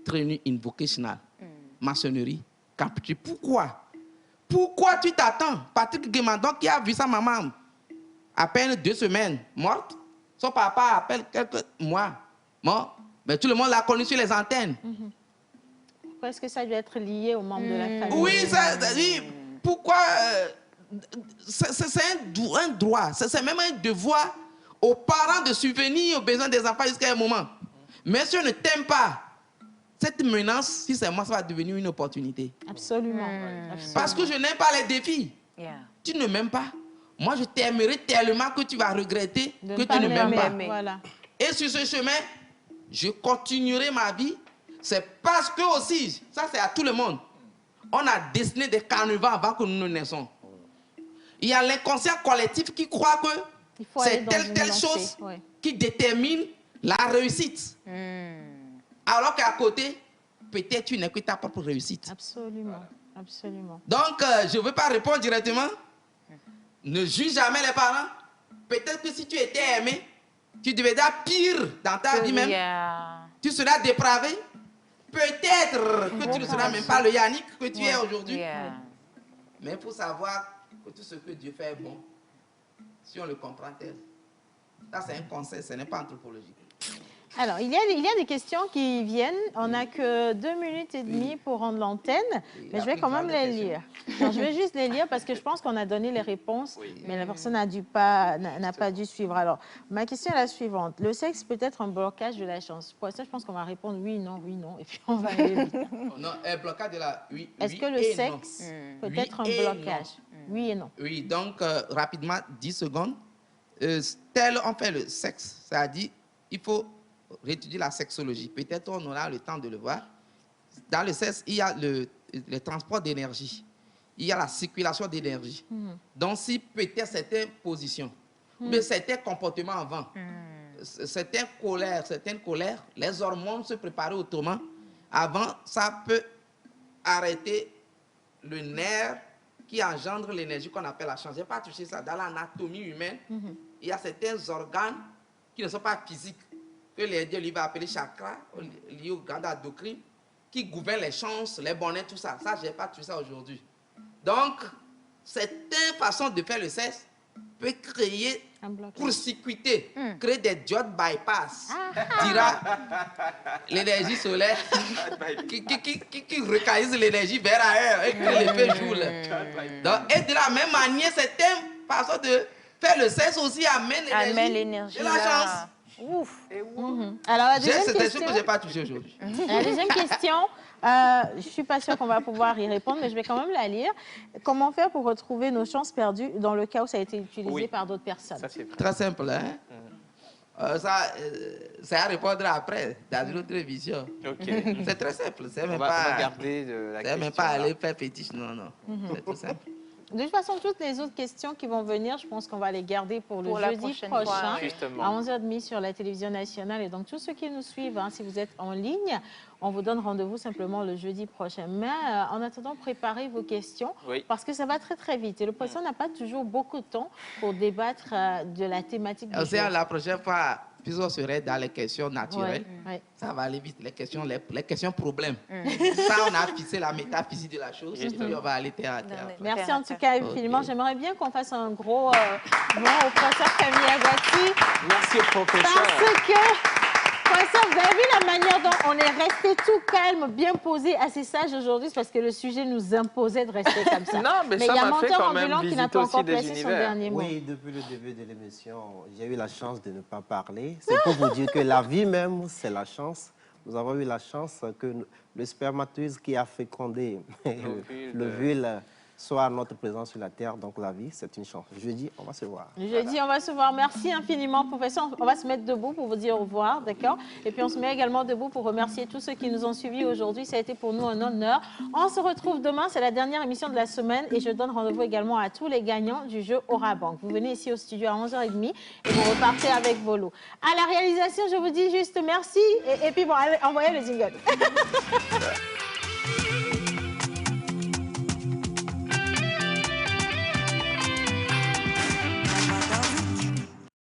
Training in Vocational. Maçonnerie, carpentry. Pourquoi? Pourquoi tu t'attends? Patrick Guémandon qui a vu sa maman à peine 2 semaines morte, son papa appelle quelques mois. Bon, mais tout le monde l'a connu sur les antennes. Pourquoi est-ce que ça doit être lié aux membres de la famille? Oui, c'est-à-dire, pourquoi c'est un droit, c'est même un devoir aux parents de subvenir aux besoins des enfants jusqu'à un moment. Mais si on ne t'aime pas, cette menace, si c'est moi, ça va devenir une opportunité. Absolument. Absolument. Parce que je n'aime pas les défis. Tu ne m'aimes pas. Moi, je t'aimerai tellement que tu vas regretter que tu ne m'aimes pas. Voilà. Et sur ce chemin, je continuerai ma vie. C'est parce que aussi, ça c'est à tout le monde, on a dessiné des carnivals avant que nous ne naissions. Il y a l'inconscient collectif qui croit que c'est telle chose qui détermine la réussite. Alors qu'à côté, peut-être tu n'es que ta propre réussite. Absolument. Absolument. Donc, je ne veux pas répondre directement. Ne juge jamais les parents. Peut-être que si tu étais aimé, tu deviendras pire dans ta vie même. Tu seras dépravé. Peut-être que tu ne seras même pas le Yannick que tu es aujourd'hui. Mais il faut savoir que tout ce que Dieu fait est bon. Si on le comprend tel. Ça, c'est un conseil, ce n'est pas anthropologique. Alors, il y a des questions qui viennent. On n'a que 2 minutes et demie pour rendre l'antenne, mais je vais quand même les lire. Non, je vais juste les lire parce que je pense qu'on a donné les réponses, mais la personne n'a pas dû suivre. Alors, ma question est la suivante. Le sexe peut être un blocage de la chance. Pour ça, je pense qu'on va répondre oui, non, et puis on va aller vite. Non, un blocage de la... Oui, est-ce que le sexe peut être un blocage? Oui et non. Oui, donc, rapidement, 10 secondes. Tel on fait le sexe, c'est-à-dire, il faut réétudier la sexologie. Peut-être on aura le temps de le voir. Dans le sexe, il y a le transport d'énergie. Il y a la circulation d'énergie. Donc, si peut-être certaines positions, mais certains comportements avant, certaines colères, les hormones se préparaient autrement. Avant, ça peut arrêter le nerf qui engendre l'énergie qu'on appelle la chance. Je n'ai pas touché ça. Dans l'anatomie humaine, il y a certains organes qui ne sont pas physiques, que les dieux lui va appeler chakra, lié au grand endocrine, qui gouvernent les chances, les bonnets, tout ça. Ça, je n'ai pas touché ça aujourd'hui. Donc, certaines façons de faire le sexe peut créer, court-circuiter, créer des diodes bypass, dira l'énergie solaire, qui recanalise l'énergie vers ailleurs et que l'effet joue. Donc, et de la même manière, certaines façons de faire le sexe aussi amènent l'énergie de la chance. Ouf. Alors, la deuxième question... question... que je n'ai pas touché aujourd'hui. La deuxième question, je ne suis pas sûre qu'on va pouvoir y répondre, mais je vais quand même la lire. Comment faire pour retrouver nos chances perdues dans le cas où ça a été utilisé par d'autres personnes? Ça, très simple, hein? C'est à répondre après, dans une autre émission. C'est très simple. C'est même pas aller faire fétiche, non. C'est tout simple. De toute façon, toutes les autres questions qui vont venir, je pense qu'on va les garder pour le jeudi prochain, à 11h30 sur la télévision nationale. Et donc, tous ceux qui nous suivent, si vous êtes en ligne, on vous donne rendez-vous simplement le jeudi prochain. Mais en attendant, préparez vos questions parce que ça va très, très vite. Et le poisson n'a pas toujours beaucoup de temps pour débattre de la thématique du jour. La prochaine fois, puisqu'on serait dans les questions naturelles, ça va aller vite. Les questions problèmes. Ça, on a fixé la métaphysique de la chose. Et puis, on va aller terre à terre. Merci en tout cas infiniment. J'aimerais bien qu'on fasse un gros mot au professeur Camille Aguati. Merci au professeur. Parce que Professeur, vous avez vu la manière dont on est resté tout calme, bien posé, assez sage aujourd'hui, c'est parce que le sujet nous imposait de rester comme ça. Non, mais ça il y a m'a fait Menteur quand même Ambulant qui n'a visiter pas aussi encore des placé son univers. dernier mot. Oui, depuis le début de l'émission, j'ai eu la chance de ne pas parler. C'est pour vous dire que la vie même, c'est la chance. Nous avons eu la chance que le spermatozoïde qui a fécondé l'ovule soit notre présence sur la Terre. Donc la vie, c'est une chance. Jeudi, on va se voir. Jeudi, on va se voir. Merci infiniment, professeur. On va se mettre debout pour vous dire au revoir, d'accord? Et puis on se met également debout pour remercier tous ceux qui nous ont suivis aujourd'hui. Ça a été pour nous un honneur. On se retrouve demain, c'est la dernière émission de la semaine et je donne rendez-vous également à tous les gagnants du jeu Aura Bank. Vous venez ici au studio à 11h30 et vous repartez avec vos lots. À la réalisation, je vous dis juste merci et puis bon, allez, envoyez le jingle.